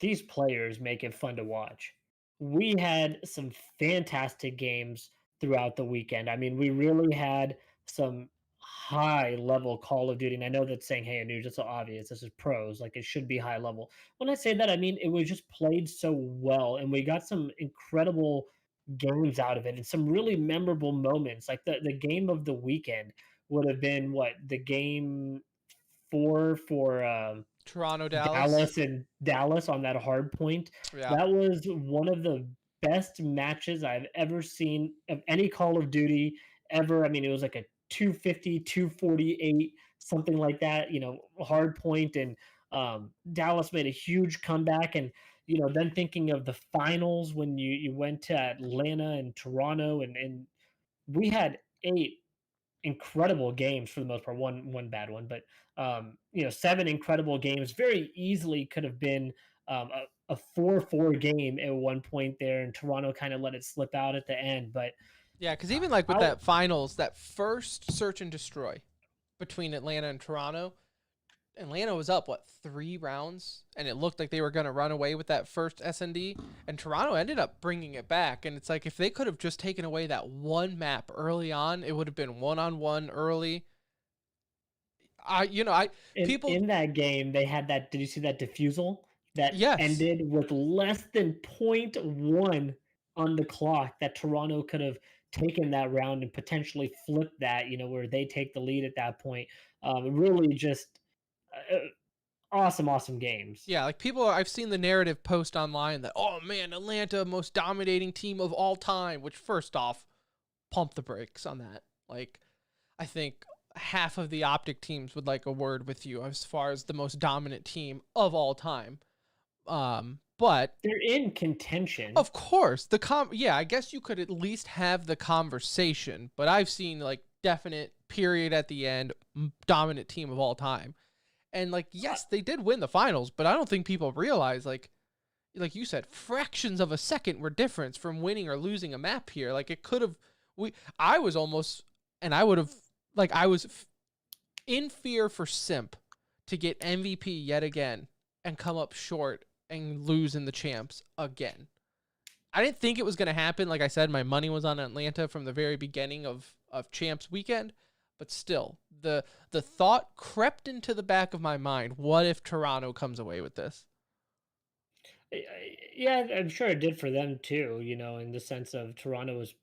these players make it fun to watch. We had some fantastic games throughout the weekend. I mean, we really had some high level Call of Duty. And I know that's saying, hey, Anuj, it's so obvious. This is pros. Like it should be high level. When I say that, I mean it was just played so well, and we got some incredible games out of it and some really memorable moments. Like the game of the weekend would have been what the game four for Toronto, Dallas. Dallas and Dallas on that hard point. Yeah. That was one of the best matches I've ever seen of any Call of Duty ever. I mean, it was like a 250, 248, something like that, hard point. And Dallas made a huge comeback. And, then thinking of the finals when you went to Atlanta and Toronto, and we had eight incredible games for the most part. One bad one, but seven incredible games. Very easily could have been a 4-4 game at one point there, and Toronto kind of let it slip out at the end. But Yeah, because even like with I, that finals, that first search and destroy between Atlanta and Toronto, Atlanta was up, 3 rounds? And it looked like they were going to run away with that first S&D. And Toronto ended up bringing it back. And it's like if they could have just taken away that one map early on, it would have been one-on-one early. in that game, they had that. Did you see that defusal that Yes. ended with less than 0.1 on the clock that Toronto could have taken that round and potentially flipped that, where they take the lead at that point. Really just awesome games. Yeah, like I've seen the narrative post online that, oh man, Atlanta, most dominating team of all time, which first off, pump the brakes on that. Like, I think half of the Optic teams would like a word with you as far as the most dominant team of all time. But they're in contention. Of course, I guess you could at least have the conversation, but I've seen like definite period at the end, dominant team of all time. And like, yes, they did win the finals, but I don't think people realize like you said, fractions of a second were difference from winning or losing a map here. Like it could have, I was almost, and I would have, like I was in fear for Simp to get MVP yet again and come up short and lose in the champs again. I didn't think it was going to happen. Like I said, my money was on Atlanta from the very beginning of champs weekend, but still the thought crept into the back of my mind. What if Toronto comes away with this? Yeah, I'm sure it did for them too, in the sense of Toronto was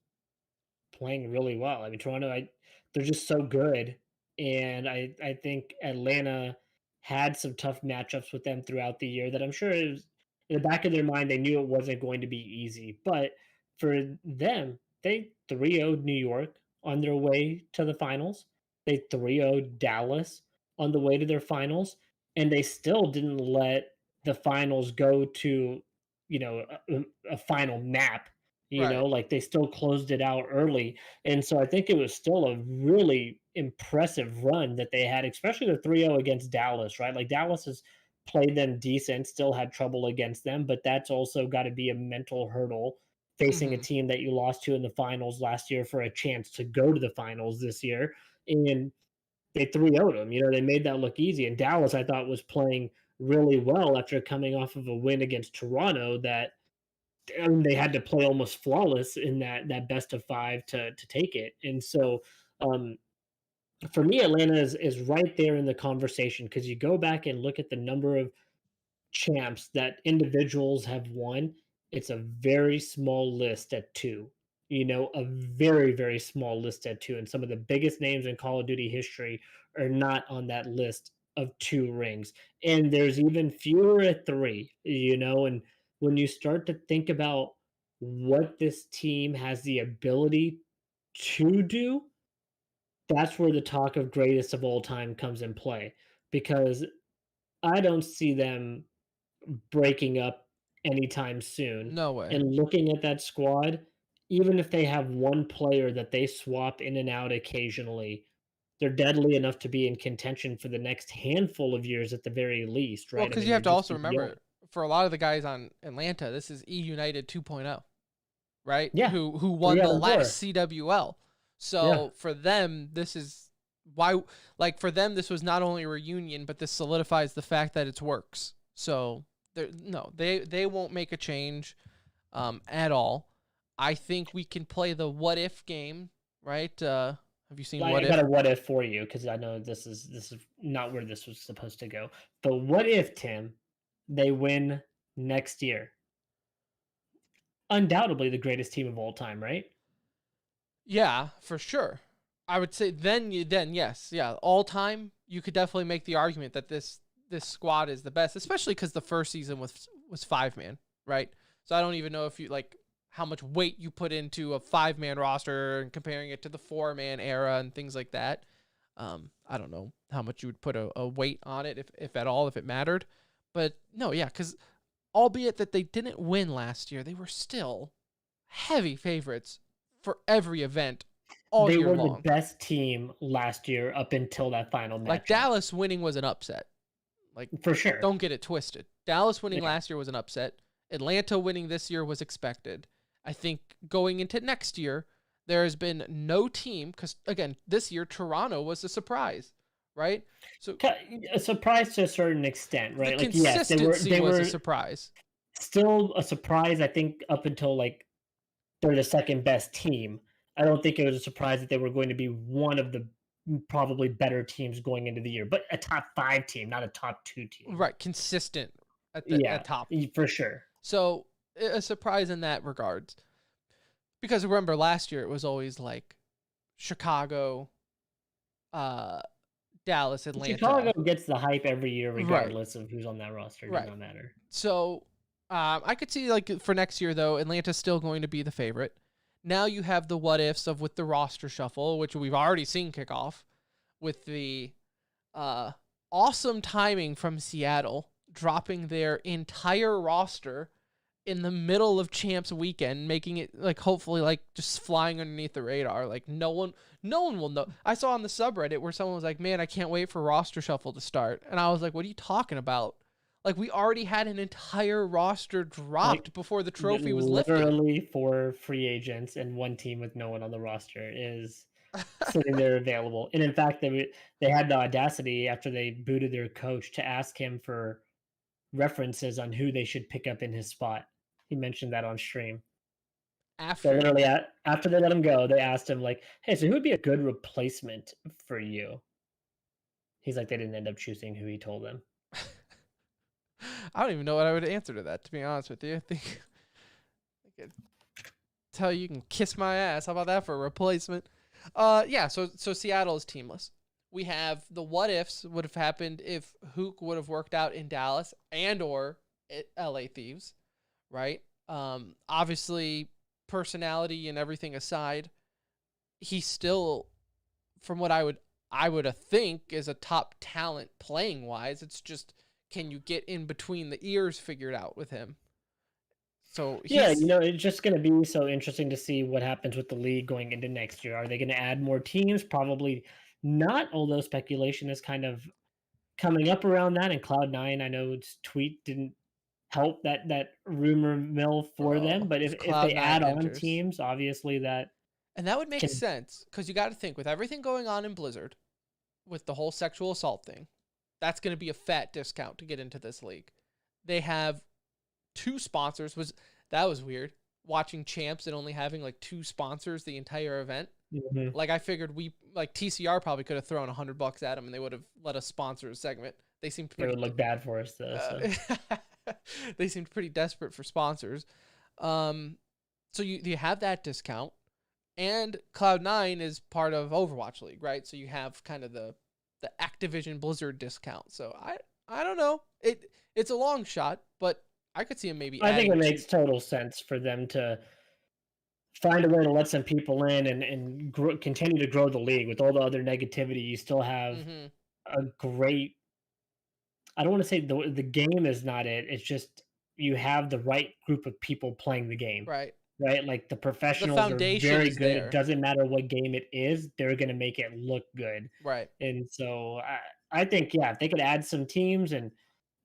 playing really well. I mean, Toronto, they're just so good. And I think Atlanta had some tough matchups with them throughout the year that I'm sure it was, in the back of their mind, they knew it wasn't going to be easy. But for them, they 3-0'd New York on their way to the finals. They 3-0'd Dallas on the way to their finals. And they still didn't let the finals go to, a final map. Right. Like they still closed it out early. And so I think it was still a really impressive run that they had, especially the 3-0 against Dallas, right? Like Dallas has played them decent, still had trouble against them, but that's also got to be a mental hurdle facing a team that you lost to in the finals last year for a chance to go to the finals this year. And they 3-0'd them. They made that look easy. And Dallas, I thought, was playing really well after coming off of a win against Toronto that they had to play almost flawless in that best of 5 to take it. And so for me, Atlanta is right there in the conversation because you go back and look at the number of champs that individuals have won. It's a very small list at 2. A very, very small list at 2. And some of the biggest names in Call of Duty history are not on that list of 2 rings. And there's even fewer at 3, and when you start to think about what this team has the ability to do, that's where the talk of greatest of all time comes in play. Because I don't see them breaking up anytime soon. No way. And looking at that squad, even if they have one player that they swap in and out occasionally, they're deadly enough to be in contention for the next handful of years at the very least, right? Well, because you have to also remember, for a lot of the guys on Atlanta, this is E United 2.0, right? Yeah. Who won the last CWL. So for them, this is why, like for them, this was not only a reunion, but this solidifies the fact that it's works. So they won't make a change at all. I think we can play the what if game, right? I Have you seen I What got If? a what if for you because I know this is not where this was supposed to go. But what if, Tim, they win next year? Undoubtedly the greatest team of all time, right? Yeah, for sure. I would say then yes, yeah, all time you could definitely make the argument that this squad is the best, especially because the first season was 5 man, right? So I don't even know if you like how much weight you put into a 5 man roster and comparing it to the 4 man era and things like that. I don't know how much you would put a weight on it if at all, if it mattered. But no, yeah, because albeit that they didn't win last year, they were still heavy favorites for every event all They year were the long. best team last year up until that final Like matchup. Dallas winning was an upset. Like, For sure. don't get it twisted. Dallas winning Yeah. last year was an upset. Atlanta winning this year was expected. I think going into next year, there has been no team, because again, this year Toronto was a surprise, right? So A surprise to a certain extent, right? the Like yes, consistency they was a were surprise. still a surprise, I think, up until like they're the second best team. I don't think it was a surprise that they were going to be one of the probably better teams going into the year, but a top 5 team, not a top 2 team. Right, consistent Yeah, at top. for sure. So a surprise in that regards. Because remember last year it was always like Chicago, Dallas, Atlanta. Chicago gets the hype every year, Right. regardless of who's on that roster. It does Right. not matter. So I could see like for next year though, Atlanta's still going to be the favorite. Now you have the what ifs of with the roster shuffle, which we've already seen kick off with the awesome timing from Seattle dropping their entire roster in the middle of Champs weekend, making it like hopefully like just flying underneath the radar. Like no one will know. I saw on the subreddit where someone was like, "Man, I can't wait for roster shuffle to start," and I was like, "What are you talking about?" Like we already had an entire roster dropped Like, before the trophy was lifted. Literally 4 free agents and 1 team with no one on the roster is sitting there available. And in fact, they had the audacity after they booted their coach to ask him for references on who they should pick up in his spot. He mentioned that on stream. So After literally after they let him go, they asked him like, "Hey, so who would be a good replacement for you?" He's like, they didn't end up choosing who he told them. I don't even know what I would answer to that, to be honest with you. I think I could tell you can kiss my ass. How about that for a replacement? Yeah, so Seattle is teamless. We have the what ifs would have happened if Hook would have worked out in Dallas and or at LA Thieves, right? Obviously personality and everything aside, he's still, from what I would think is a top talent playing wise. It's just, can you get in between the ears figured out with him? So yeah, it's just going to be so interesting to see what happens with the league going into next year. Are they going to add more teams? Probably not, although speculation is kind of coming up around that. And Cloud9, I know its tweet didn't help that rumor mill for them, but if they Cloud9 add on enters. teams, obviously that And that would make can- sense because you got to think with everything going on in Blizzard, with the whole sexual assault thing, that's going to be a fat discount to get into this league. They have 2 sponsors. That was weird. Watching Champs and only having like 2 sponsors the entire event. Mhm. Like I figured TCR probably could have thrown $100 at them and they would have let us sponsor a segment. They seemed It pretty would look bad for us though. So. they seemed pretty desperate for sponsors. So you have that discount, and Cloud9 is part of Overwatch League, right? So you have kind of the Activision Blizzard discount. So I don't know. It's a long shot, but I could see him maybe. I think it adding makes total sense for them to find a way to let some people in and continue to grow the league. With all the other negativity, you still have a great. I don't want to say the game is not it. It's just you have the right group of people playing the game. right. Like the professionals are foundation very is good. there. It doesn't matter what game it is; they're going to make it look good. Right. And so I think if they could add some teams, and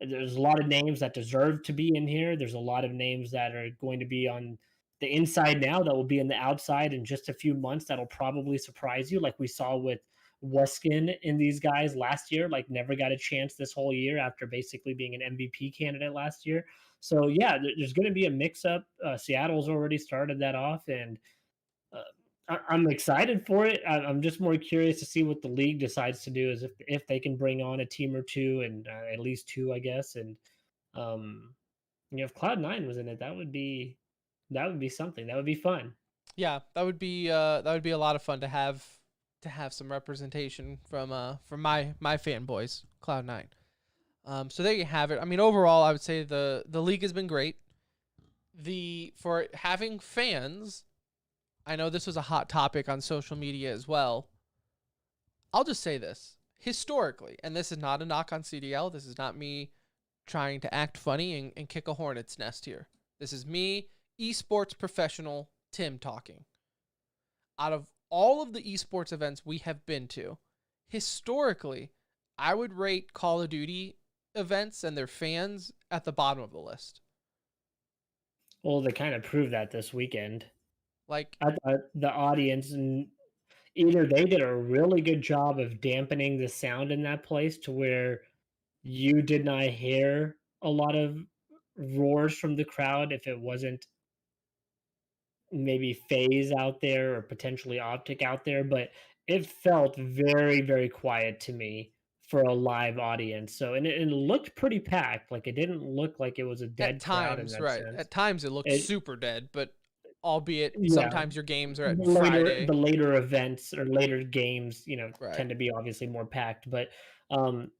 there's a lot of names that deserve to be in here. There's a lot of names that are going to be on the inside now that will be on the outside in just a few months. That'll probably surprise you, like we saw with Wuskin and these guys last year. Like never got a chance this whole year after basically being an MVP candidate last year. So yeah, there's going to be a mix-up. Seattle's already started that off, and I'm excited for it. I'm just more curious to see what the league decides to do, is if they can bring on a team or two, and at least two, I guess. And um, if Cloud9 was in it, that would be something. That would be fun. Yeah, that would be a lot of fun to have some representation from my fanboys, Cloud9. So there you have it. I mean, overall, I would say the league has been great. For having fans, I know this was a hot topic on social media as well. I'll just say this. Historically, and this is not a knock on CDL, this is not me trying to act funny and kick a hornet's nest here. This is me, esports professional Tim, talking. Out of all of the esports events we have been to, historically, I would rate Call of Duty events and their fans at the bottom of the list. Well, they kind of proved that this weekend. Like, I thought the audience, and either they did a really good job of dampening the sound in that place to where you did not hear a lot of roars from the crowd if it wasn't maybe phase out there or potentially optic out there, but it felt very, very quiet to me for a live audience. So, and it looked pretty packed. Like, it didn't look like it was a at dead crowd in times, that right? sense. At times it looked It, super dead, but albeit yeah, sometimes your games are the at later Friday. the later events or later games, Right. tend to be obviously more packed. But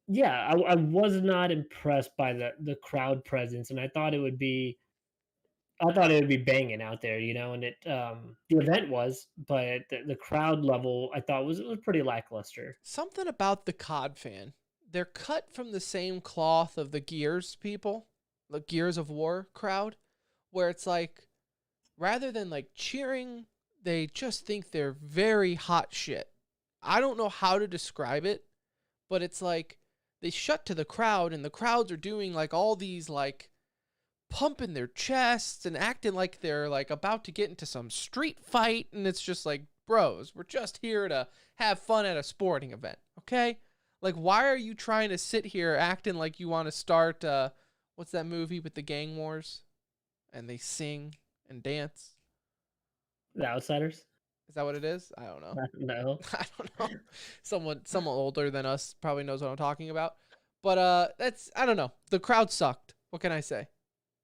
yeah, I was not impressed by the crowd presence, and I thought it would be banging out there, and the event was, but the crowd level I thought was pretty lackluster. Something about the COD fan. They're cut from the same cloth of the Gears people, the Gears of War crowd, where it's like, rather than like cheering, they just think they're very hot shit. I don't know how to describe it, but it's like they shut to the crowd and the crowds are doing like all these like pumping their chests and acting like they're like about to get into some street fight, and it's just like, bros, we're just here to have fun at a sporting event, okay? Like, why are you trying to sit here acting like you want to start what's that movie with the gang wars and they sing and dance? The Outsiders? Is that what it is? I don't know. No. I don't know. Someone older than us probably knows what I'm talking about. But I don't know. The crowd sucked. What can I say?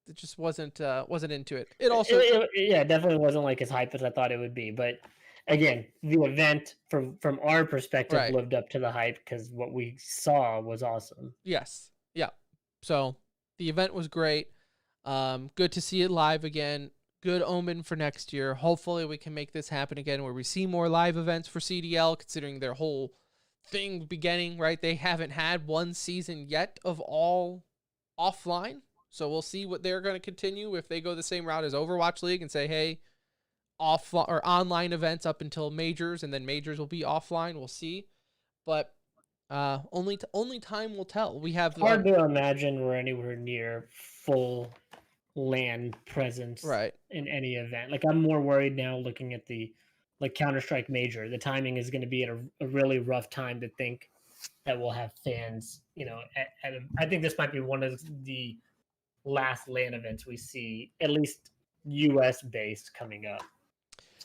It just wasn't into it. It also Yeah, it definitely wasn't like as hype as I thought it would be. But again, the event from our perspective right. lived up to the hype because what we saw was awesome. Yes. Yeah. So the event was great. Good to see it live again. Good omen for next year. Hopefully we can make this happen again where we see more live events for CDL, considering their whole thing beginning, right? They haven't had one season yet of all offline. So we'll see what they're going to continue if they go the same route as Overwatch League and say, hey, offline or online events up until majors, and then majors will be offline. We'll see. But only time will tell. We have Hard to imagine we're anywhere near full LAN presence right. in any event. Like, I'm more worried now looking at the Counter-Strike Major. The timing is going to be at a really rough time to think that we'll have fans. I think this might be one of the last LAN events we see, at least US based, coming up.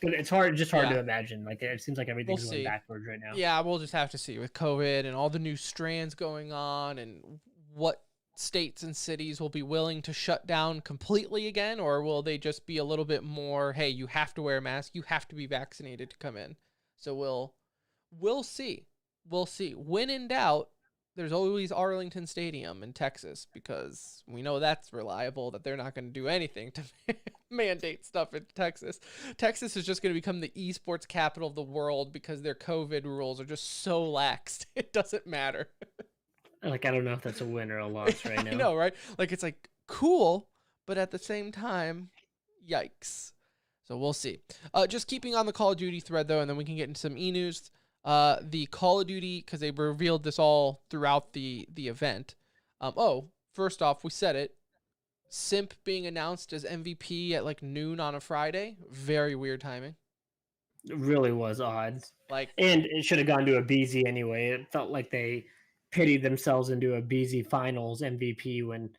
It's hard to imagine. Like, it seems like everything's going backwards right now. Yeah, we'll just have to see with COVID and all the new strands going on, and what states and cities will be willing to shut down completely again, or will they just be a little bit more, hey, you have to wear a mask, you have to be vaccinated to come in. So we'll see. We'll see. When in doubt, there's always Arlington Stadium in Texas, because we know that's reliable, that they're not going to do anything to mandate stuff in Texas. Texas is just going to become the esports capital of the world because their COVID rules are just so lax. It doesn't matter. Like, I don't know if that's a win or a loss right now. I know, right? Like, it's like cool, but at the same time, yikes. So we'll see. Just keeping on the Call of Duty thread, though, and then we can get into some e-news. The Call of Duty, because they revealed this all throughout the event. First off, we said it. Simp being announced as MVP at like noon on a Friday. Very weird timing. It really was odd. Like, and it should have gone to a BZ anyway. It felt like they pitied themselves into a BZ Finals MVP when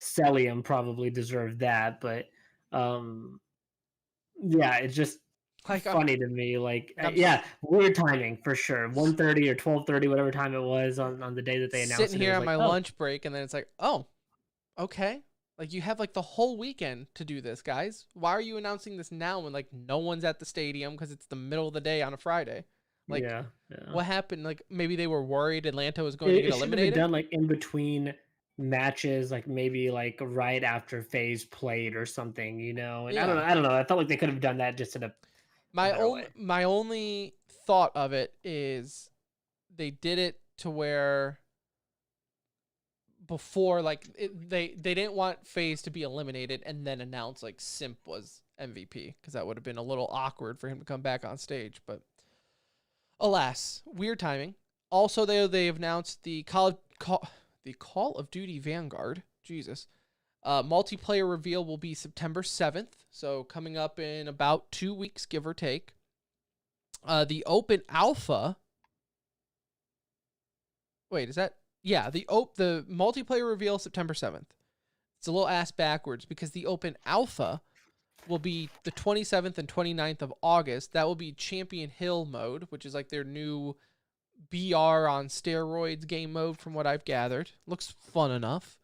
Celium probably deserved that. But yeah, it's just Like funny to me. Like, I'm yeah, weird timing for sure. 1:30 or 12:30, whatever time it was on the day that they announced sitting it. It here was on like, my oh, lunch break, and then it's like, oh, okay. Like you have like the whole weekend to do this, guys. Why are you announcing this now when like no one's at the stadium because it's the middle of the day on a Friday? Like, yeah, yeah. what happened? Like maybe they were worried Atlanta was going to get It should have been eliminated. done like in between matches, like maybe like right after Phase played or something, you know. And Yeah. I don't know. I felt like they could have done that just in a better way. My only thought of it is they did it to where before like they didn't want FaZe to be eliminated and then announce like Simp was MVP because that would have been a little awkward for him to come back on stage. But alas, weird timing. Also, they've announced the Call of Duty Vanguard. Jesus. Multiplayer reveal will be September 7th, so coming up in about 2 weeks, give or take. The open alpha. Wait, is that? Yeah, the multiplayer reveal September 7th. It's a little ass backwards because the open alpha will be the 27th and 29th of August. That will be Champion Hill mode, which is like their new BR on steroids game mode from what I've gathered. Looks fun enough.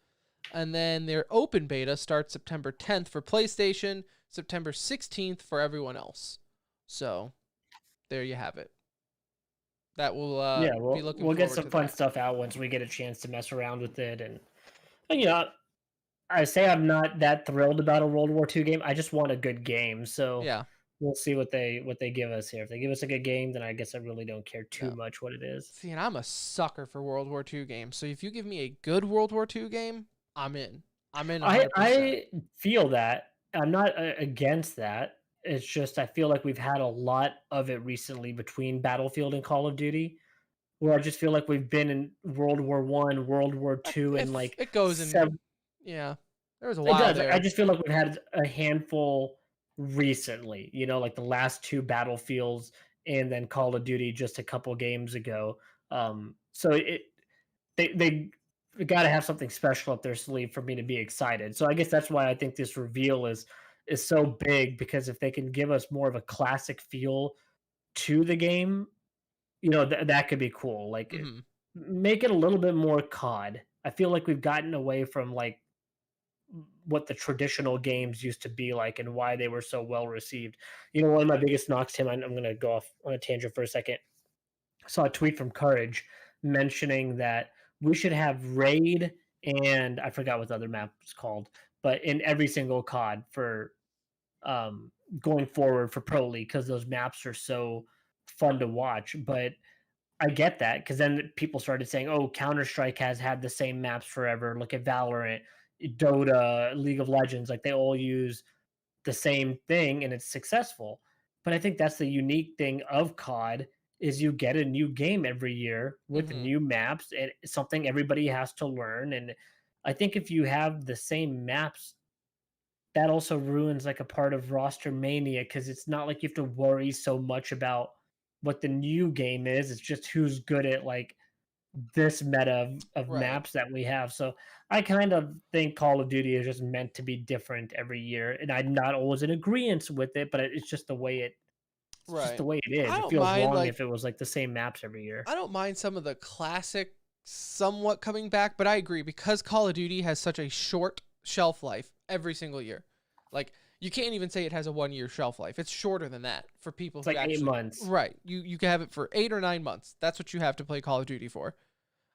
And then their open beta starts September 10th for PlayStation, September 16th for everyone else. So there you have it. That will Yeah, be looking we'll get forward some to fun that. stuff out once we get a chance to mess around with it. And you know, I say I'm not that thrilled about a World War II game. I just want a good game. So Yeah. we'll see what they give us here. If they give us a good game, then I guess I really don't care too No. much what it is. See, and I'm a sucker for World War II games. So if you give me a good World War II game, I'm in. I'm in 100%. I feel that. I'm not against that. It's just I feel like we've had a lot of it recently between Battlefield and Call of Duty, where I just feel like we've been in World War One, World War Two, and If like it goes in, seven. yeah, there was a It while does. I there. just feel like we've had a handful recently. You know, like the last two Battlefields and then Call of Duty just a couple games ago. So they got to have something special up their sleeve for me to be excited. So I guess that's why I think this reveal is so big, because if they can give us more of a classic feel to the game, you know, that could be cool. Like Mm-hmm. make it a little bit more COD. I feel like we've gotten away from like what the traditional games used to be like and why they were so well received. You know, one of my biggest knocks, Tim, I'm going to go off on a tangent for a second. I saw a tweet from Courage mentioning that we should have raid and I forgot what the other map was called, but in every single COD for going forward for Pro League, because those maps are so fun to watch. But I get that, because then people started saying, "Oh, Counter Strike has had the same maps forever. Look at Valorant, Dota, League of Legends. Like they all use the same thing and it's successful." But I think that's the unique thing of COD is you get a new game every year with Mm-hmm. new maps and something everybody has to learn. And I think if you have the same maps, that also ruins like a part of roster mania, because it's not like you have to worry so much about what the new game is. It's just who's good at like this meta of Right. maps that we have. So I kind of think Call of Duty is just meant to be different every year, and I'm not always in agreement with it, but it's just the way it's just Right. the way it is. I It don't feels mind wrong like if it was like the same maps every year. I don't mind some of the classic somewhat coming back, but I agree because Call of Duty has such a short shelf life every single year. Like you can't even say it has a 1 year shelf life. It's shorter than that for people It's who like eight actually months. right. You can have it for 8 or 9 months. That's what you have to play Call of Duty for.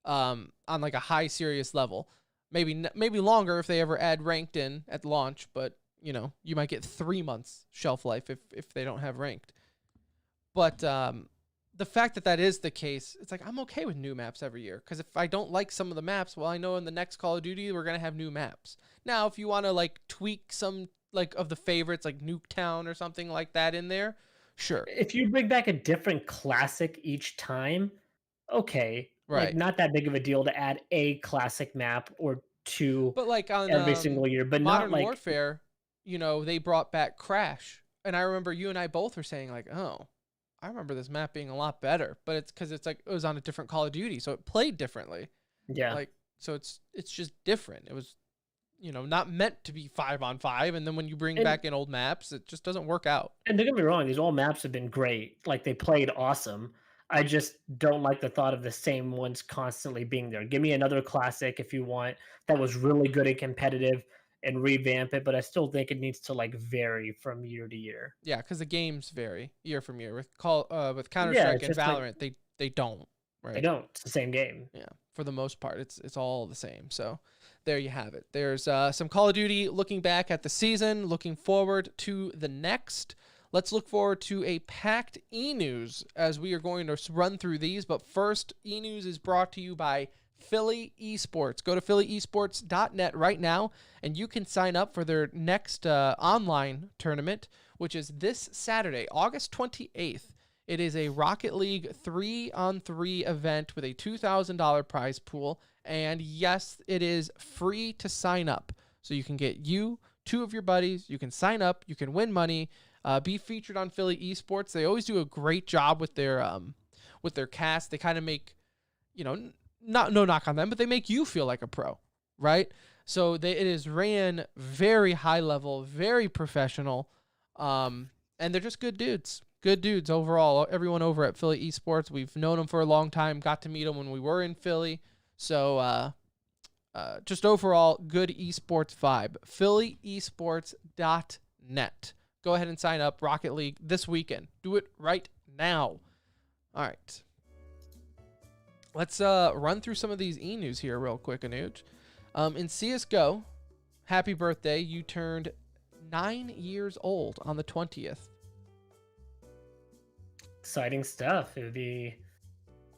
On like a high serious level. Maybe longer if they ever add ranked in at launch, but you know, you might get 3 months shelf life if they don't have ranked. But the fact that that is the case, it's like I'm okay with new maps every year, because if I don't like some of the maps, well, I know in the next Call of Duty we're gonna have new maps. Now, if you want to like tweak some like of the favorites, like Nuketown or something like that in there, sure, If you bring back a different classic each time, okay, like right. not that big of a deal to add a classic map or two But like on every single year, but not Modern like Warfare, you know, they brought back Crash, and I remember you and I both were saying like, oh, I remember this map being a lot better, but it's because it's like it was on a different Call of Duty, so it played differently. yeah. Like so, it's just different. not meant to be 5-on-5. And then when you bring And back in old maps, it just doesn't work out. And don't get me wrong, these old maps have been great. Like they played awesome. I just don't like the thought of the same ones constantly being there. Give me another classic if you want that was really good and competitive and revamp it, but I still think it needs to like vary from year to year. Yeah, because the games vary year from year. With Counter Yeah, Strike it's and just like Valorant, they don't. they Right. don't. It's the same game. Yeah, for the most part, it's all the same. So there you have it. There's some Call of Duty looking back at the season, looking forward to the next. Let's look forward to a packed E-News as we are going to run through these. But first, E-News is brought to you by Philly Esports. Go to phillyesports.net right now, and you can sign up for their next online tournament, which is this Saturday, August 28th. It is a Rocket League 3-on-3 event with a $2,000 prize pool. And yes, it is free to sign up. So you can get two of your buddies, you can sign up, you can win money, be featured on Philly Esports. They always do a great job with their cast. They kind of make, no knock on them, but they make you feel like a pro, right? So it is ran very high level, very professional, and they're just good dudes. Good dudes overall. Everyone over at Philly Esports, we've known them for a long time. Got to meet them when we were in Philly. So just overall, good esports vibe. phillyesports.net. Go ahead and sign up. Rocket League this weekend. Do it right now. All right. Let's run through some of these e-news here real quick, Anuj. In CSGO, happy birthday. You turned 9 years old on the 20th. Exciting stuff. It would be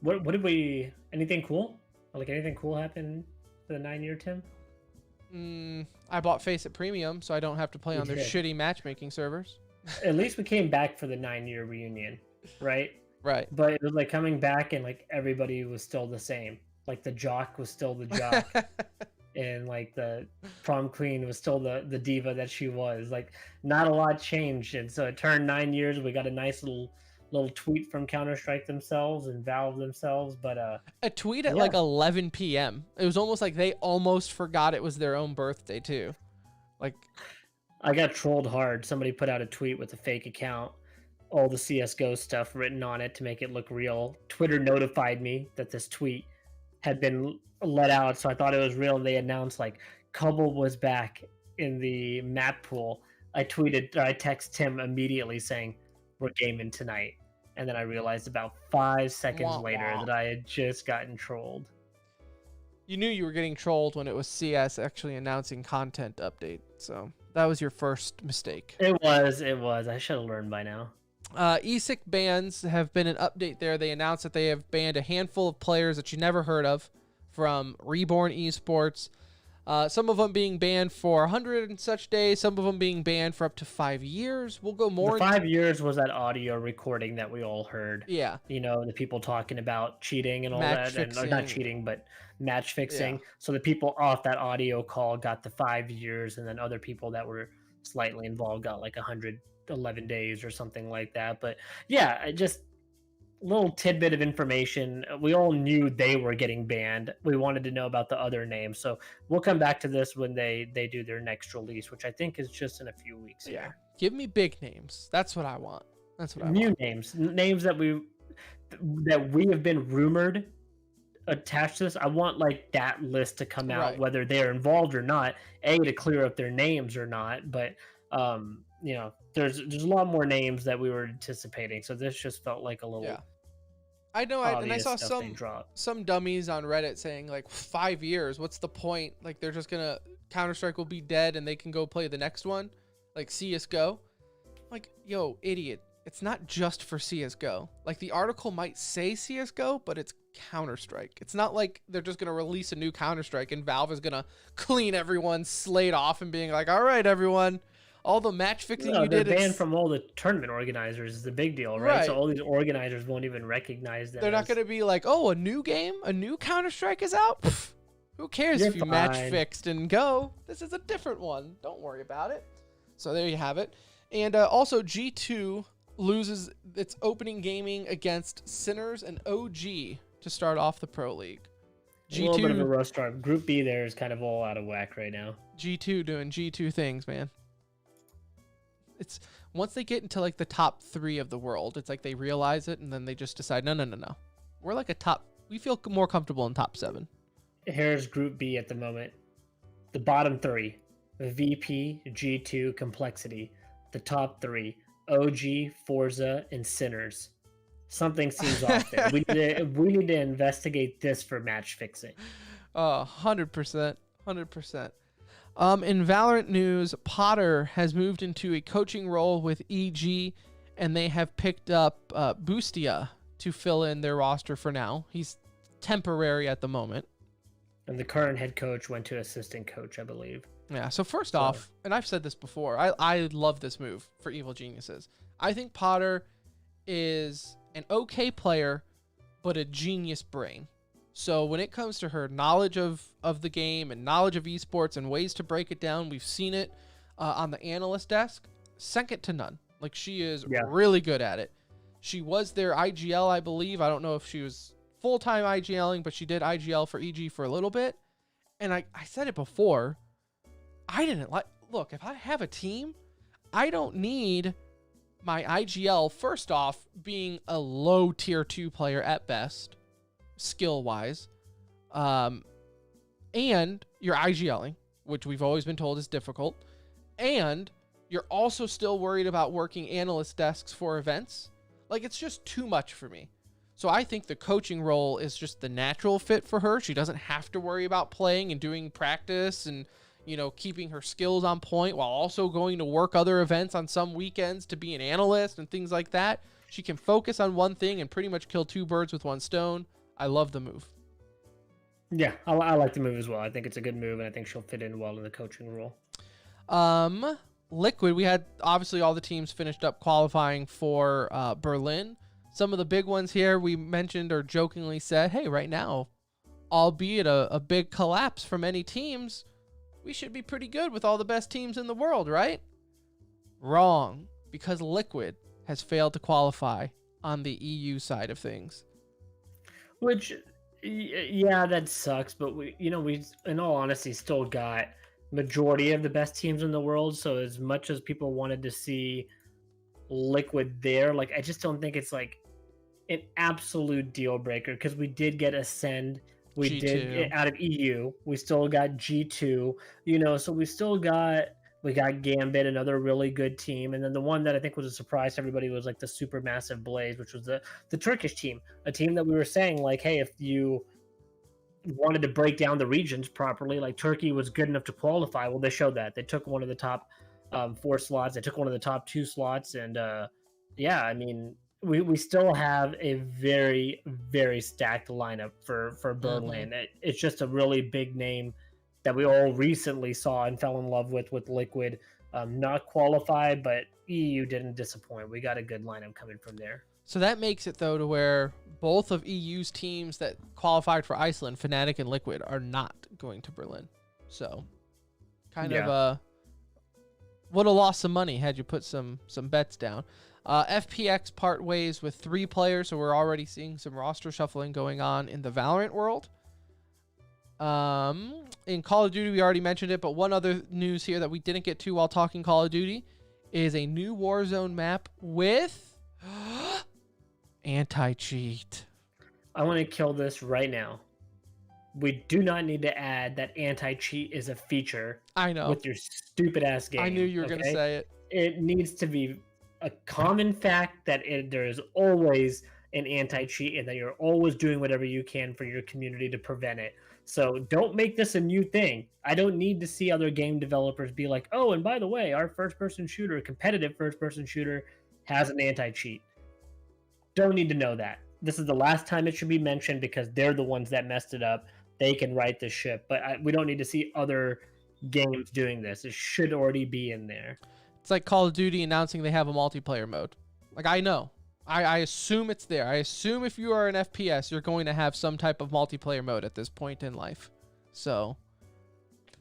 what did we anything cool? Like anything cool happen for the 9-year, Tim? I bought Face It Premium, so I don't have to play on their shitty matchmaking servers. At least we came back for the 9-year reunion, right? Right. But it was like coming back and like everybody was still the same. Like the jock was still the jock. And like the prom queen was still the diva that she was. Like not a lot changed. And so it turned 9 years. We got a nice little tweet from Counter-Strike themselves and Valve themselves, but a tweet at like 11 p.m. It was almost like they almost forgot it was their own birthday too. Like I got trolled hard. Somebody put out a tweet with a fake account, all the CS:GO stuff written on it to make it look real. Twitter notified me that this tweet had been let out, so I thought it was real, and they announced like Cubble was back in the map pool. I text Tim immediately saying, "We're gaming tonight." And then I realized about 5 seconds later that I had just gotten trolled. You knew you were getting trolled when it was CS actually announcing content update. So that was your first mistake. It was. I should have learned by now. ESIC bans have been an update there. They announced that they have banned a handful of players that you never heard of from Reborn Esports. Some of them being banned for 100 and such days. Some of them being banned for up to 5 years. We'll go more. The 5 years was that audio recording that we all heard. Yeah. The people talking about cheating and all that. And, not cheating, but match fixing. Yeah. So the people off that audio call got the 5 years, and then other people that were slightly involved got like 111 days or something like that. But yeah, just little tidbit of information. We all knew they were getting banned. We wanted to know about the other names, so we'll come back to this when they do their next release, which I think is just in a few weeks. Yeah, give me big names. That's what I want. New names that we have been rumored attached to this. I want like that list to come out, whether they're involved or not. To clear up their names or not, but there's a lot more names that we were anticipating, so this just felt like a little. Yeah. I know, and I saw some dummies on Reddit saying like 5 years, what's the point? Like they're just gonna Counter-Strike will be dead and they can go play the next one, like CS:GO. Like, yo, idiot! It's not just for CS:GO. Like the article might say CS:GO, but it's Counter-Strike. It's not like they're just gonna release a new Counter-Strike and Valve is gonna clean everyone's slate off and being like, all right, everyone. All the match fixing you did. They're banned from all the tournament organizers is the big deal, right? So all these organizers won't even recognize them. They're not going to be like, oh, a new game, a new Counter-Strike is out? Pff, who cares if you match fixed and go? This is a different one. Don't worry about it. So there you have it. And also G2 loses its opening gaming against Sinners and OG to start off the Pro League. A little bit of a G2, rough start. Group B there is kind of all out of whack right now. G2 doing G2 things, man. It's once they get into like the top 3 of the world, it's like they realize it and then they just decide, no. We're like we feel more comfortable in top 7. Here's Group B at the moment. The bottom 3, VP, G2, Complexity. The top 3, OG, Forza, and Sinners. Something seems off there. We need to investigate this for match fixing. 100%. 100%. In Valorant news, Potter has moved into a coaching role with EG, and they have picked up Bustia to fill in their roster for now. He's temporary at the moment. And the current head coach went to assistant coach, I believe. Yeah, so first off, and I've said this before, I love this move for Evil Geniuses. I think Potter is an okay player, but a genius brain. So when it comes to her knowledge of the game and knowledge of esports and ways to break it down, we've seen it on the analyst desk, second to none. Like, she is really good at it. She was their IGL, I believe. I don't know if she was full-time IGLing, but she did IGL for EG for a little bit. And I said it before, I didn't like... Look, if I have a team, I don't need my IGL, first off, being a low tier 2 player at best, skill-wise, and you're IGLing, which we've always been told is difficult, and you're also still worried about working analyst desks for events. Like, it's just too much for me. So I think the coaching role is just the natural fit for her. She doesn't have to worry about playing and doing practice and, you know, keeping her skills on point while also going to work other events on some weekends to be an analyst and things like that. She can focus on one thing and pretty much kill 2 birds with one stone. I love the move. Yeah, I like the move as well. I think it's a good move, and I think she'll fit in well in the coaching role. Liquid, we had obviously all the teams finished up qualifying for Berlin. Some of the big ones here we mentioned or jokingly said, hey, right now, albeit a big collapse from any teams, we should be pretty good with all the best teams in the world, right? Wrong, because Liquid has failed to qualify on the EU side of things. Which, yeah, that sucks, but we, in all honesty, still got majority of the best teams in the world. So as much as people wanted to see Liquid there, like, I just don't think it's like an absolute deal breaker, because we did get Ascend. We G2. did out of EU. We still got G2, so we got Gambit, another really good team. And then the one that I think was a surprise to everybody was like the Supermassive Blaze, which was the Turkish team, a team that we were saying, like, hey, if you wanted to break down the regions properly, like, Turkey was good enough to qualify. Well, they showed that. They took one of the top 4 slots. They took one of the top 2 slots. And yeah, I mean, we still have a very, very stacked lineup for Berlin. Mm-hmm. It's just a really big name that we all recently saw and fell in love with Liquid. Not qualified, but EU didn't disappoint. We got a good lineup coming from there. So that makes it, though, to where both of EU's teams that qualified for Iceland, Fnatic and Liquid, are not going to Berlin. So kind of would have lost some money had you put some bets down. FPX part ways with 3 players, so we're already seeing some roster shuffling going on in the Valorant world. In Call of Duty, we already mentioned it, but one other news here that we didn't get to while talking Call of Duty is a new Warzone map with anti-cheat. I want to kill this right now. We do not need to add that anti-cheat is a feature. I know. With your stupid ass game. I knew you were going to say it. It needs to be a common fact that there is always an anti-cheat and that you're always doing whatever you can for your community to prevent it. So don't make this a new thing. I don't need to see other game developers be like, oh, and by the way, our first-person shooter, competitive first-person shooter, has an anti-cheat. Don't need to know that. This is the last time it should be mentioned, because they're the ones that messed it up. They can right the ship, but we don't need to see other games doing this. It should already be in there. It's like Call of Duty announcing they have a multiplayer mode. Like, I know. I assume it's there. I assume if you are an FPS, you're going to have some type of multiplayer mode at this point in life. So,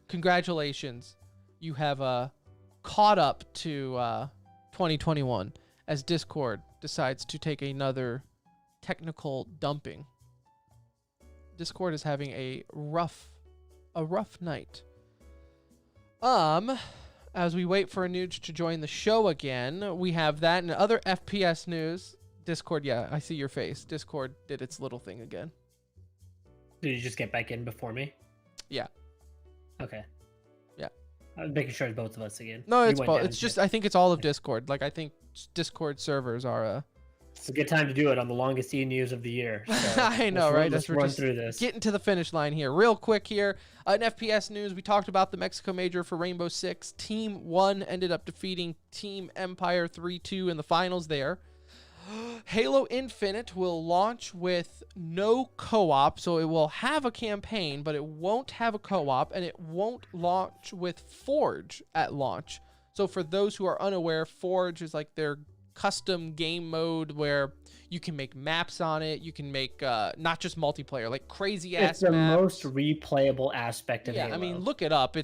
congratulations. You have caught up to 2021 as Discord decides to take another technical dumping. Discord is having a rough night. As we wait for Anuj to join the show again, we have that and other FPS news. Discord, yeah, I see your face. Discord did its little thing again. Did you just get back in before me? Yeah. Okay. Yeah. I was making sure it's both of us again. No, You it's went both. down It's to- just I think it's all of Discord. Like I think Discord servers are It's a good time to do it on the longest Enews of the year. So I know, let's right? Let's We're run just through this. getting to the finish line here. Real quick here. In FPS news, we talked about the Mexico Major for Rainbow Six. Team 1 ended up defeating Team Empire 3-2 in the finals there. Halo Infinite will launch with no co-op, so it will have a campaign, but it won't have a co-op, and it won't launch with Forge at launch. So for those who are unaware, Forge is like their custom game mode where you can make maps on it. You can make not just multiplayer, like crazy ass It's the maps. most replayable aspect of Yeah, Halo. I mean, look it up.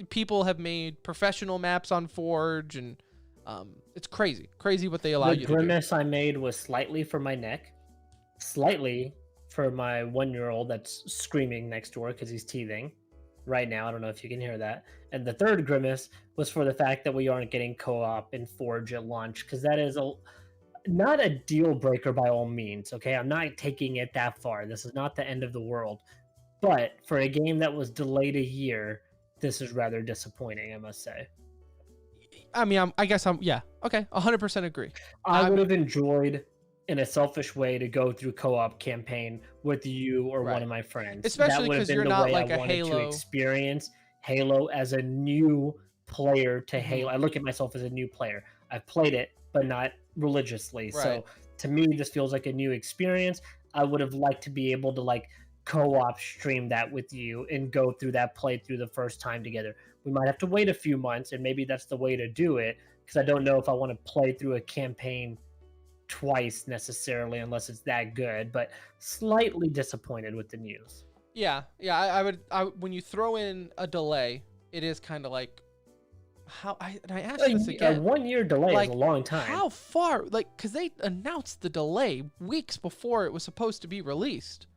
People have made professional maps on Forge, and it's crazy what they allow the you to do. grimace I made was slightly for my neck, slightly for my 1-year-old that's screaming next door because he's teething right now. I don't know if you can hear that. And the third grimace was for the fact that we aren't getting co-op in Forge at launch, because that is not a deal breaker by all means. Okay, I'm not taking it that far. This is not the end of the world, but for a game that was delayed a year, this is rather disappointing, I must say. I mean, I guess yeah. Okay, 100% agree. I would have enjoyed, in a selfish way, to go through co-op campaign with you or Right. one of my friends. Especially That would have 'cause been you're the not way like I a wanted Halo- to experience Halo as a new player to Mhm. Halo. I look at myself as a new player. I've played it, but not religiously. Right. So to me, this feels like a new experience. I would have liked to be able to like co-op stream that with you and go through that playthrough the first time together. We might have to wait a few months, and maybe that's the way to do it, because I don't know if I want to play through a campaign twice necessarily unless it's that good, but slightly disappointed with the news. Yeah. I would. When you throw in a delay, it is kind of like how I asked this A again. 1-year delay Like, is a long time. How far? Like, because they announced the delay weeks before it was supposed to be released.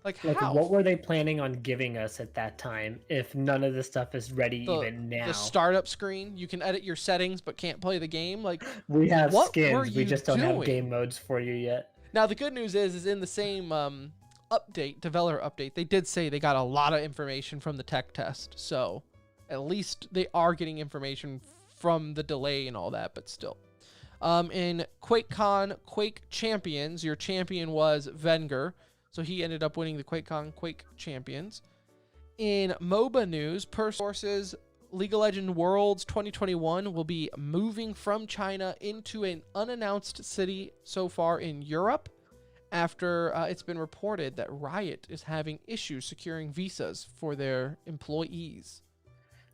Like how? What were they planning on giving us at that time if none of this stuff is ready even now? The startup screen, you can edit your settings but can't play the game. Like We have what were skins, we you just don't have doing? game modes for you yet. now the good news is in the same developer update, they did say they got a lot of information from the tech test. So at least they are getting information from the delay and all that, but still. In QuakeCon Quake Champions, your champion was Venger. So he ended up winning the QuakeCon Quake Champions. In MOBA news, per sources, League of Legends Worlds 2021 will be moving from China into an unannounced city so far in Europe after it's been reported that Riot is having issues securing visas for their employees.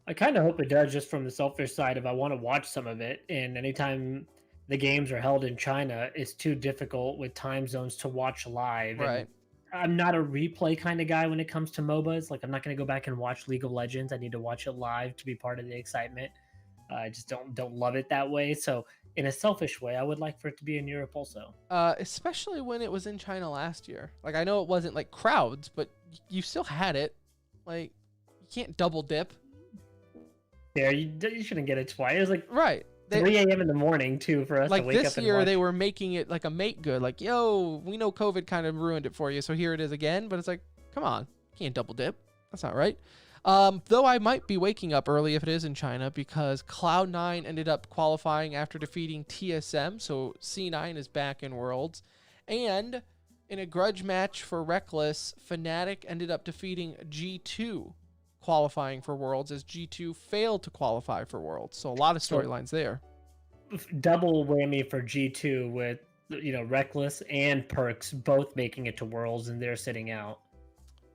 I kind of hope it does, just from the selfish side of I want to watch some of it, and anytime the games are held in China, it's too difficult with time zones to watch live. Right. And I'm not a replay kind of guy when it comes to MOBAs. Like, I'm not going to go back and watch League of Legends. I need to watch it live to be part of the excitement. I just don't love it that way. So in a selfish way, I would like for it to be in Europe also. Especially when it was in China last year. Like, I know it wasn't like crowds, but you still had it. Like, you can't double dip. There, you shouldn't get it twice. It was like Right. 3 a.m. in the morning too for us Like to wake this up and year, watch. they were making it like a make good. Like, yo, we know COVID kind of ruined it for you, so here it is again. But it's like, come on, you can't double dip. That's not right. Though I might be waking up early if it is in China, because Cloud9 ended up qualifying after defeating TSM, so C9 is back in Worlds. And in a grudge match for Reckless, Fnatic ended up defeating G2, qualifying for Worlds, as G2 failed to qualify for Worlds. So a lot of storylines there. Double whammy for G2 with, Reckless and Perks both making it to Worlds, and they're sitting out.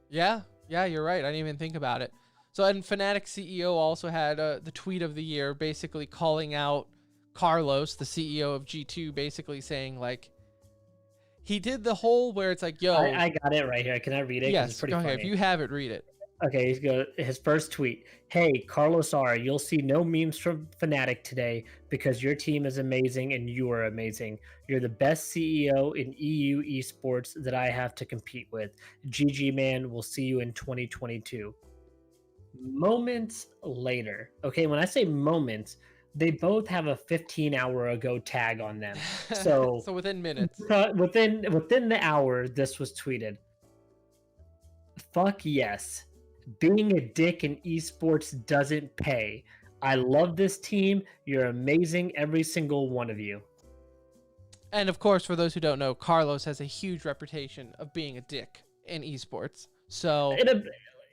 Yeah, you're right. I didn't even think about it. So, and Fnatic CEO also had the tweet of the year, basically calling out Carlos, the CEO of G2, basically saying, like, he did the whole where it's like, yo. I got it right here. Can I read it? 'Cause Yes, it's pretty go funny. ahead. If you have it, read it. Okay, his first tweet. Hey, Carlos R, you'll see no memes from Fnatic today because your team is amazing and you are amazing. You're the best CEO in EU esports that I have to compete with. GG man, we'll see you in 2022. Moments later. Okay, when I say moments, they both have a 15-hour ago tag on them. So, So within minutes. within the hour this was tweeted. Fuck yes. Being a dick in esports doesn't pay. I love this team. You're amazing, every single one of you. And of course, for those who don't know, Carlos has a huge reputation of being a dick in esports. So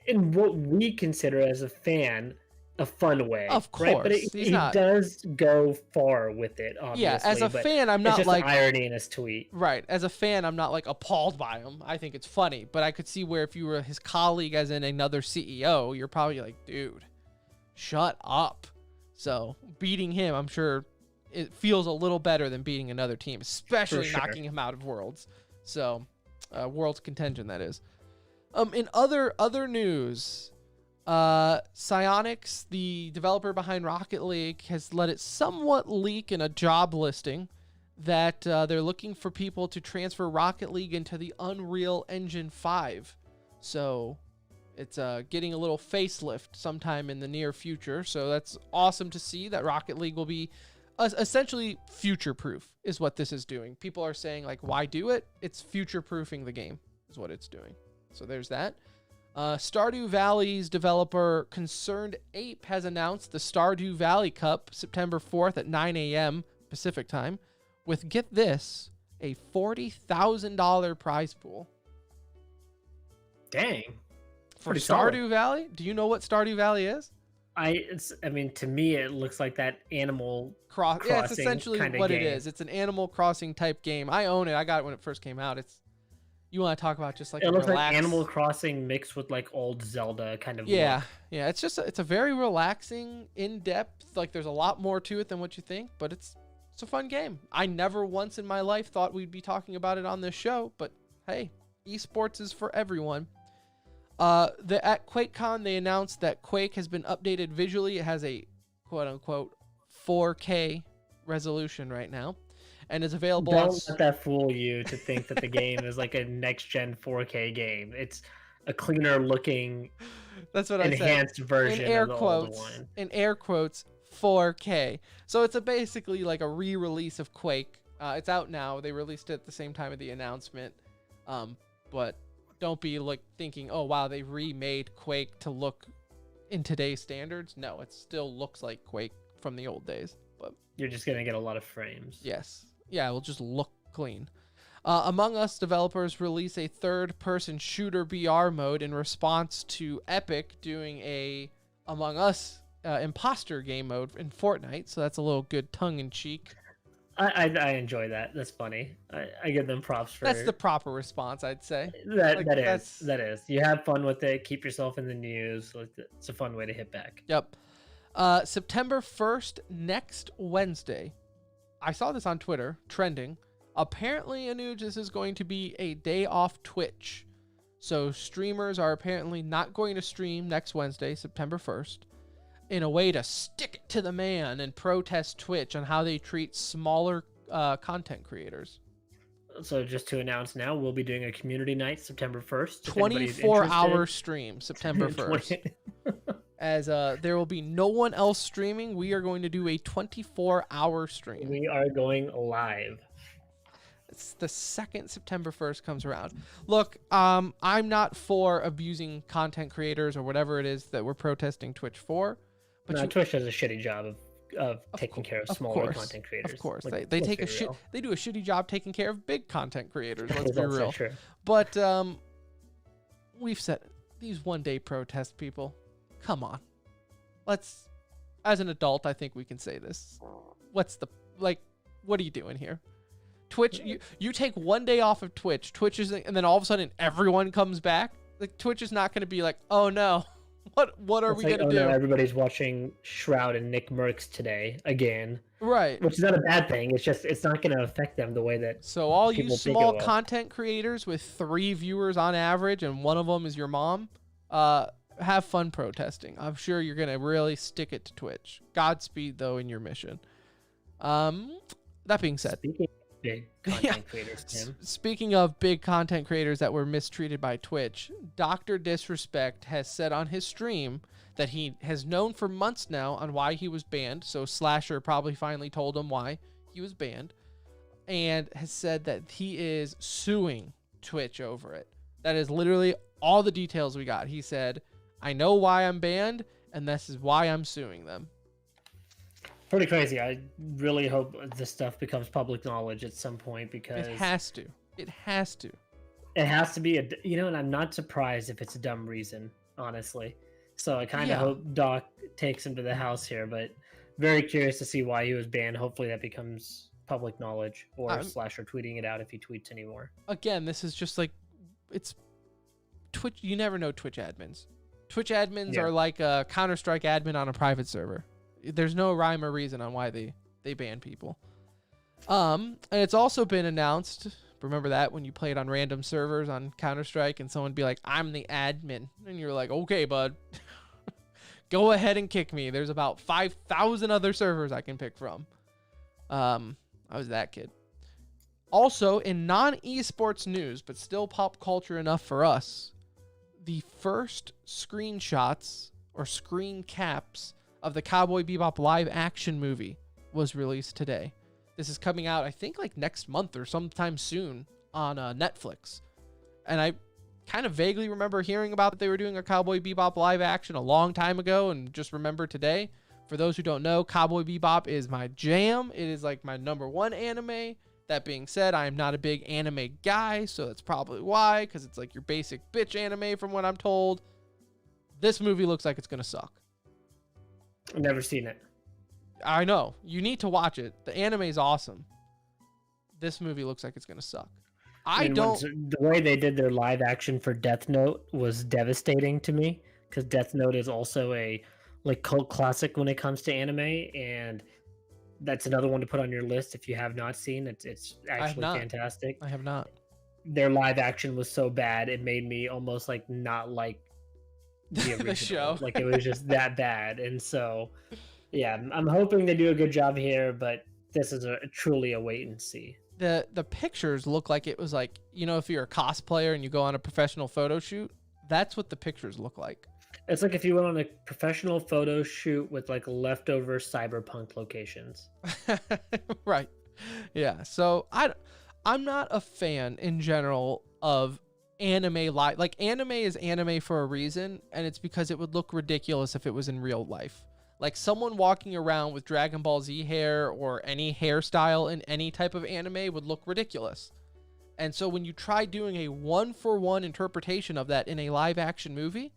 In what we consider as a fan, a fun way. of course, right? But he's he not. does go far with it, obviously. Yeah, as a but fan, I'm it's not just like irony in his tweet. right. As a fan, I'm not like appalled by him. I think it's funny, but I could see where if you were his colleague, as in another CEO, you're probably like, dude, shut up. So beating him, I'm sure it feels a little better than beating another team, especially sure. knocking him out of Worlds. So, Worlds contention, that is. In other news, Psyonix, the developer behind Rocket League, has let it somewhat leak in a job listing that they're looking for people to transfer Rocket League into the Unreal Engine 5. So it's getting a little facelift sometime in the near future. So that's awesome to see that Rocket League will be essentially future-proof is what this is doing. People are saying, like, why do it? It's future-proofing the game is what it's doing. So there's that. Stardew Valley's developer Concerned Ape has announced the Stardew Valley Cup September 4th at 9 a.m. Pacific time with, get this, a $40,000 prize pool. Dang. For Pretty Stardew solid. Valley? Do you know what Stardew Valley is? I mean, to me, it looks like that Animal Yeah, it's Crossing essentially kinda what it game. is. It's an Animal Crossing type game. I own it. I got it when it first came out. You want to talk about just like It a looks like relaxed... Animal Crossing mixed with like old Zelda kind of Yeah, look. yeah. It's a very relaxing, in-depth. Like there's a lot more to it than what you think, but it's a fun game. I never once in my life thought we'd be talking about it on this show, but hey, esports is for everyone. At QuakeCon, they announced that Quake has been updated visually. It has a quote-unquote 4K resolution right now, and is available on... Don't let that fool you to think that the game is like a next-gen 4K game. It's a cleaner looking, That's what I said. enhanced version In air of the quotes, old one. in air quotes, 4K. So it's basically like a re-release of Quake. It's out now. They released it at the same time of the announcement. But don't be like thinking, oh wow, they remade Quake to look in today's standards. No, it still looks like Quake from the old days. But You're just gonna get a lot of frames. yes, yeah, it will just look clean. Among Us developers release a third-person shooter BR mode in response to Epic doing a Among Us imposter game mode in Fortnite. So that's a little good tongue-in-cheek. I enjoy that. That's funny. I give them props for That's the proper response, I'd say. that. like, That is. You have fun with it. Keep yourself in the news. It's a fun way to hit back. Yep. September 1st, next Wednesday. I saw this on Twitter, trending. Apparently, Enews, this is going to be a day off Twitch. So streamers are apparently not going to stream next Wednesday, September 1st, in a way to stick it to the man and protest Twitch on how they treat smaller content creators. So just to announce now, we'll be doing a community night September 1st. 24-hour stream, September 1st. 20 As there will be no one else streaming, we are going to do a 24-hour stream. We are going live. It's the second September 1st comes around. Look, I'm not for abusing content creators or whatever it is that we're protesting Twitch for. But No, Twitch does a shitty job of taking care of smaller course, content creators. Of course, Like, they let's take be a shit. real. They do a shitty job taking care of big content creators. Let's That's be also real. true. But we've said these one-day protest people. Come on, let's. As an adult, I think we can say this. What are you doing here? Twitch, you take one day off of Twitch. Twitch is, and then all of a sudden everyone comes back. Like Twitch is not going to be like, oh no, what are we It's like, going to do? No, everybody's watching Shroud and Nick Merckx today again, Right. which is not a bad thing. It's just it's not going to affect them the way that. So all you people think it small will. content creators with 3 viewers on average, and one of them is your mom, have fun protesting. I'm sure you're gonna really stick it to Twitch. Godspeed though in your mission. That being said, Speaking of big content creators, Tim. Speaking of big content creators that were mistreated by Twitch, Dr. Disrespect has said on his stream that he has known for months now on why he was banned. So Slasher probably finally told him why he was banned, and has said that he is suing Twitch over it. That is literally all the details we got. He said, I know why I'm banned, and this is why I'm suing them. Pretty crazy. I really hope this stuff becomes public knowledge at some point, because It has to. It has to. it has to be and I'm not surprised if it's a dumb reason, honestly. So I kind of hope Doc takes him to the house here, but very curious to see why he was banned. Hopefully that becomes public knowledge, or Slasher tweeting it out if he tweets anymore. Again, this is just like, it's Twitch. You never know Twitch admins. Twitch admins are like a Counter-Strike admin on a private server. There's no rhyme or reason on why they ban people. And it's also been announced, remember that when you played on random servers on Counter-Strike and someone would be like, I'm the admin, and you're like, okay bud, go ahead and kick me. There's about 5,000 other servers I can pick from. I was that kid. Also, in non-esports news, but still pop culture enough for us, the first screenshots or screen caps of the Cowboy Bebop live action movie was released today. This is coming out, I think, like next month or sometime soon on Netflix. And I kind of vaguely remember hearing about that they were doing a Cowboy Bebop live action a long time ago, and just remember today. For those who don't know, Cowboy Bebop is my jam. It is like my #1 anime. That being said, I am not a big anime guy, so that's probably why, because it's like your basic bitch anime from what I'm told. This movie looks like it's going to suck. I've never seen it. I know. You need to watch it. The anime is awesome. This movie looks like it's going to suck. The way they did their live action for Death Note was devastating to me, because Death Note is also a cult classic when it comes to anime, and that's another one to put on your list if you have not seen it. It's actually fantastic. I have not. Their live action was so bad it made me almost like not like the original. The show. Like it was just that bad. And so yeah, I'm hoping they do a good job here, but this is truly a wait and see. The pictures look like it was like, if you're a cosplayer and you go on a professional photo shoot, that's what the pictures look like. It's like if you went on a professional photo shoot with like leftover cyberpunk locations. Right. Yeah. So I'm not a fan in general of anime live. Like, anime is anime for a reason, and it's because it would look ridiculous if it was in real life. Like, someone walking around with Dragon Ball Z hair or any hairstyle in any type of anime would look ridiculous. And so when you try doing a 1-for-1 interpretation of that in a live action movie,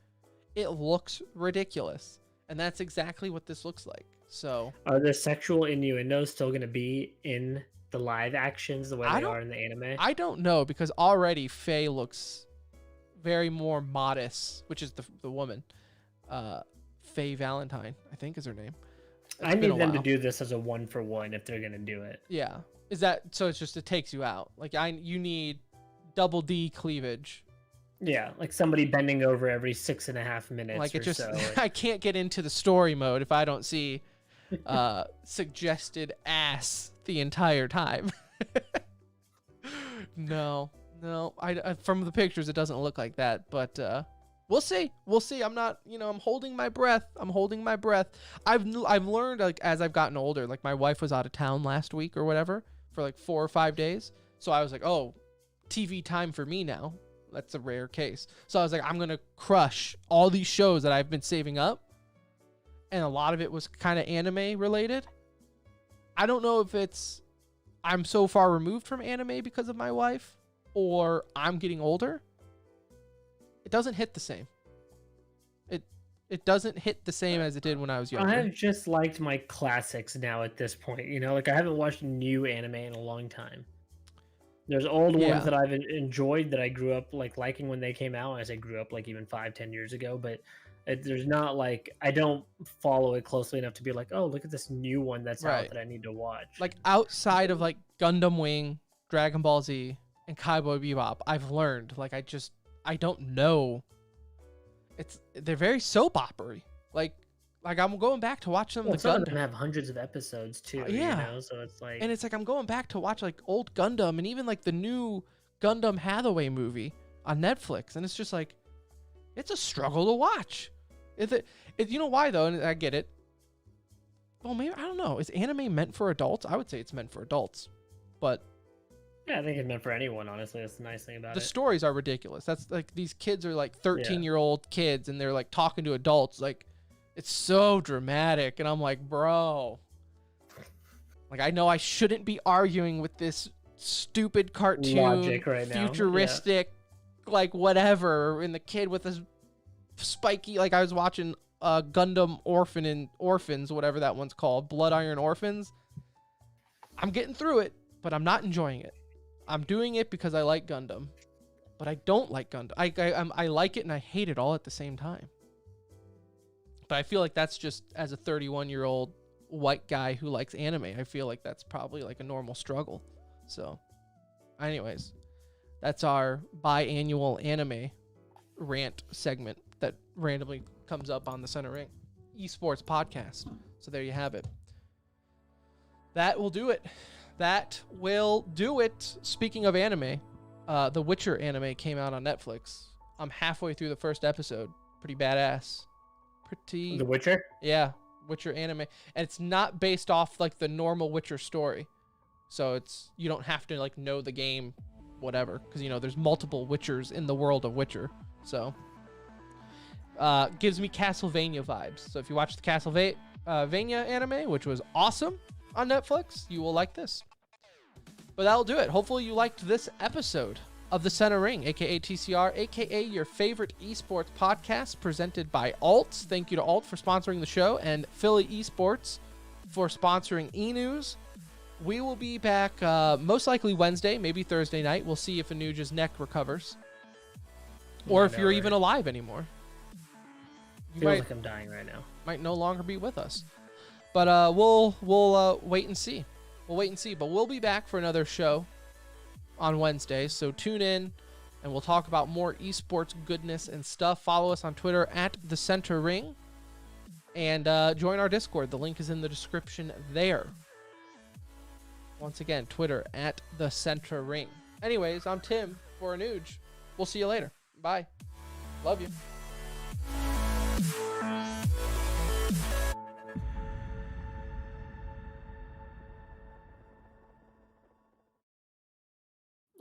it looks ridiculous. And that's exactly what this looks like. So are the sexual innuendos still going to be in the live actions the way they are in the anime? I don't know, because already Faye looks very more modest, which is the woman. Faye Valentine, I think is her name. I need them to do this as a 1-for-1 if they're going to do it. Yeah. Is that so? It's just, it takes you out. Like, you need double D cleavage. Yeah, like somebody bending over every 6.5 minutes. Like, it just, so. I can't get into the story mode if I don't see suggested ass the entire time. No. I from the pictures it doesn't look like that, but we'll see. I'm not, I'm holding my breath. I've learned, like, as I've gotten older, like, my wife was out of town last week or whatever for like 4 or 5 days, so I was like, oh, TV time for me now. That's a rare case. So I was like, I'm going to crush all these shows that I've been saving up. And a lot of it was kind of anime related. I don't know if it's I'm so far removed from anime because of my wife, or I'm getting older. It doesn't hit the same. It doesn't hit the same as it did when I was younger. I've just liked my classics now at this point. Like, I haven't watched new anime in a long time. There's old ones that I've enjoyed that I grew up liking when they came out. As I grew up like even 5-10 years ago, but there's not like, I don't follow it closely enough to be like, oh, look at this new one that's out that I need to watch. Like, outside of like Gundam Wing, Dragon Ball Z, and Cowboy Bebop, I've learned, like, I don't know. they're very soap opery. Like I'm going back to watch some Well, of the some of Gundam. them have hundreds of episodes too. Yeah. So it's like, And it's like I'm going back to watch like old Gundam and even like the new Gundam Hathaway movie on Netflix, and it's just like it's a struggle to watch. You know why though? And I get it. Well, maybe I don't know. Is anime meant for adults? I would say it's meant for adults, but yeah, I think it's meant for anyone. Honestly, that's the nice thing about the it. stories are ridiculous. That's like these kids are like 13-year-old kids, and they're like talking to adults. Like it's so dramatic, and I'm like, bro. Like I know I shouldn't be arguing with this stupid cartoon, Logic right now. futuristic, like whatever, and the kid with this spiky. Like I was watching Gundam Orphans, whatever that one's called, Blood Iron Orphans. I'm getting through it, but I'm not enjoying it. I'm doing it because I like Gundam, but I don't like Gundam. I like it and I hate it all at the same time. But I feel like that's just as a 31-year-old white guy who likes anime. I feel like that's probably like a normal struggle. So, anyways, that's our biannual anime rant segment that randomly comes up on the Center Ring Esports podcast. So there you have it. That will do it. That will do it. Speaking of anime, the Witcher anime came out on Netflix. I'm halfway through the first episode. Pretty badass. The Witcher? Yeah, Witcher anime. And it's not based off like the normal Witcher story. So you don't have to like know the game, whatever. Because, there's multiple Witchers in the world of Witcher. So, gives me Castlevania vibes. So if you watch the Castlevania anime, which was awesome on Netflix, you will like this. But that'll do it. Hopefully you liked this episode of The Center Ring, aka TCR, aka your favorite esports podcast presented by Alt. Thank you to Alt for sponsoring the show and Philly Esports for sponsoring Enews. We will be back most likely Wednesday, maybe Thursday night. We'll see if Anuj's neck recovers. Or if you're even alive anymore. Feels like I'm dying right now. Might no longer be with us. But we'll wait and see. We'll wait and see. But we'll be back for another show on Wednesday. So tune in and we'll talk about more esports goodness and stuff. Follow us on Twitter at The Center Ring. And join our Discord. The link is in the description there. Once again, Twitter at The Center Ring. Anyways, I'm Tim for Anuj. We'll see you later. Bye. Love you.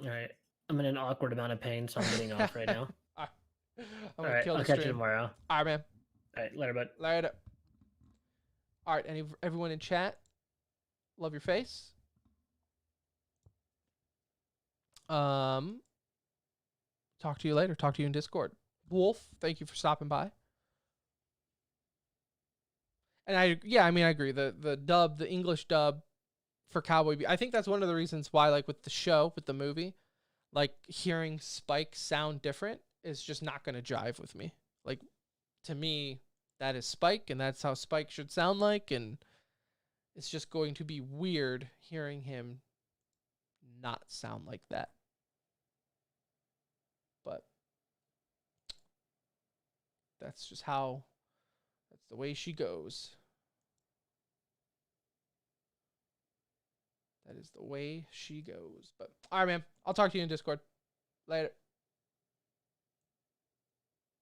All right. I'm in an awkward amount of pain, so I'm getting off right now. I'm All gonna right. kill the I'll catch you stream. tomorrow. All right, man. All right. Later, bud. Later. All right, everyone in chat, love your face. Talk to you later. Talk to you in Discord. Wolf, thank you for stopping by. And I agree. The dub, the English dub for Cowboy Bebop, I think that's one of the reasons why, like with the show, with the movie, like hearing Spike sound different is just not going to jive with me. Like, to me, that is Spike, and that's how Spike should sound like, and it's just going to be weird hearing him not sound like that. But that's just how, that's the way she goes. That is the way she goes. But all right, man. I'll talk to you in Discord. Later.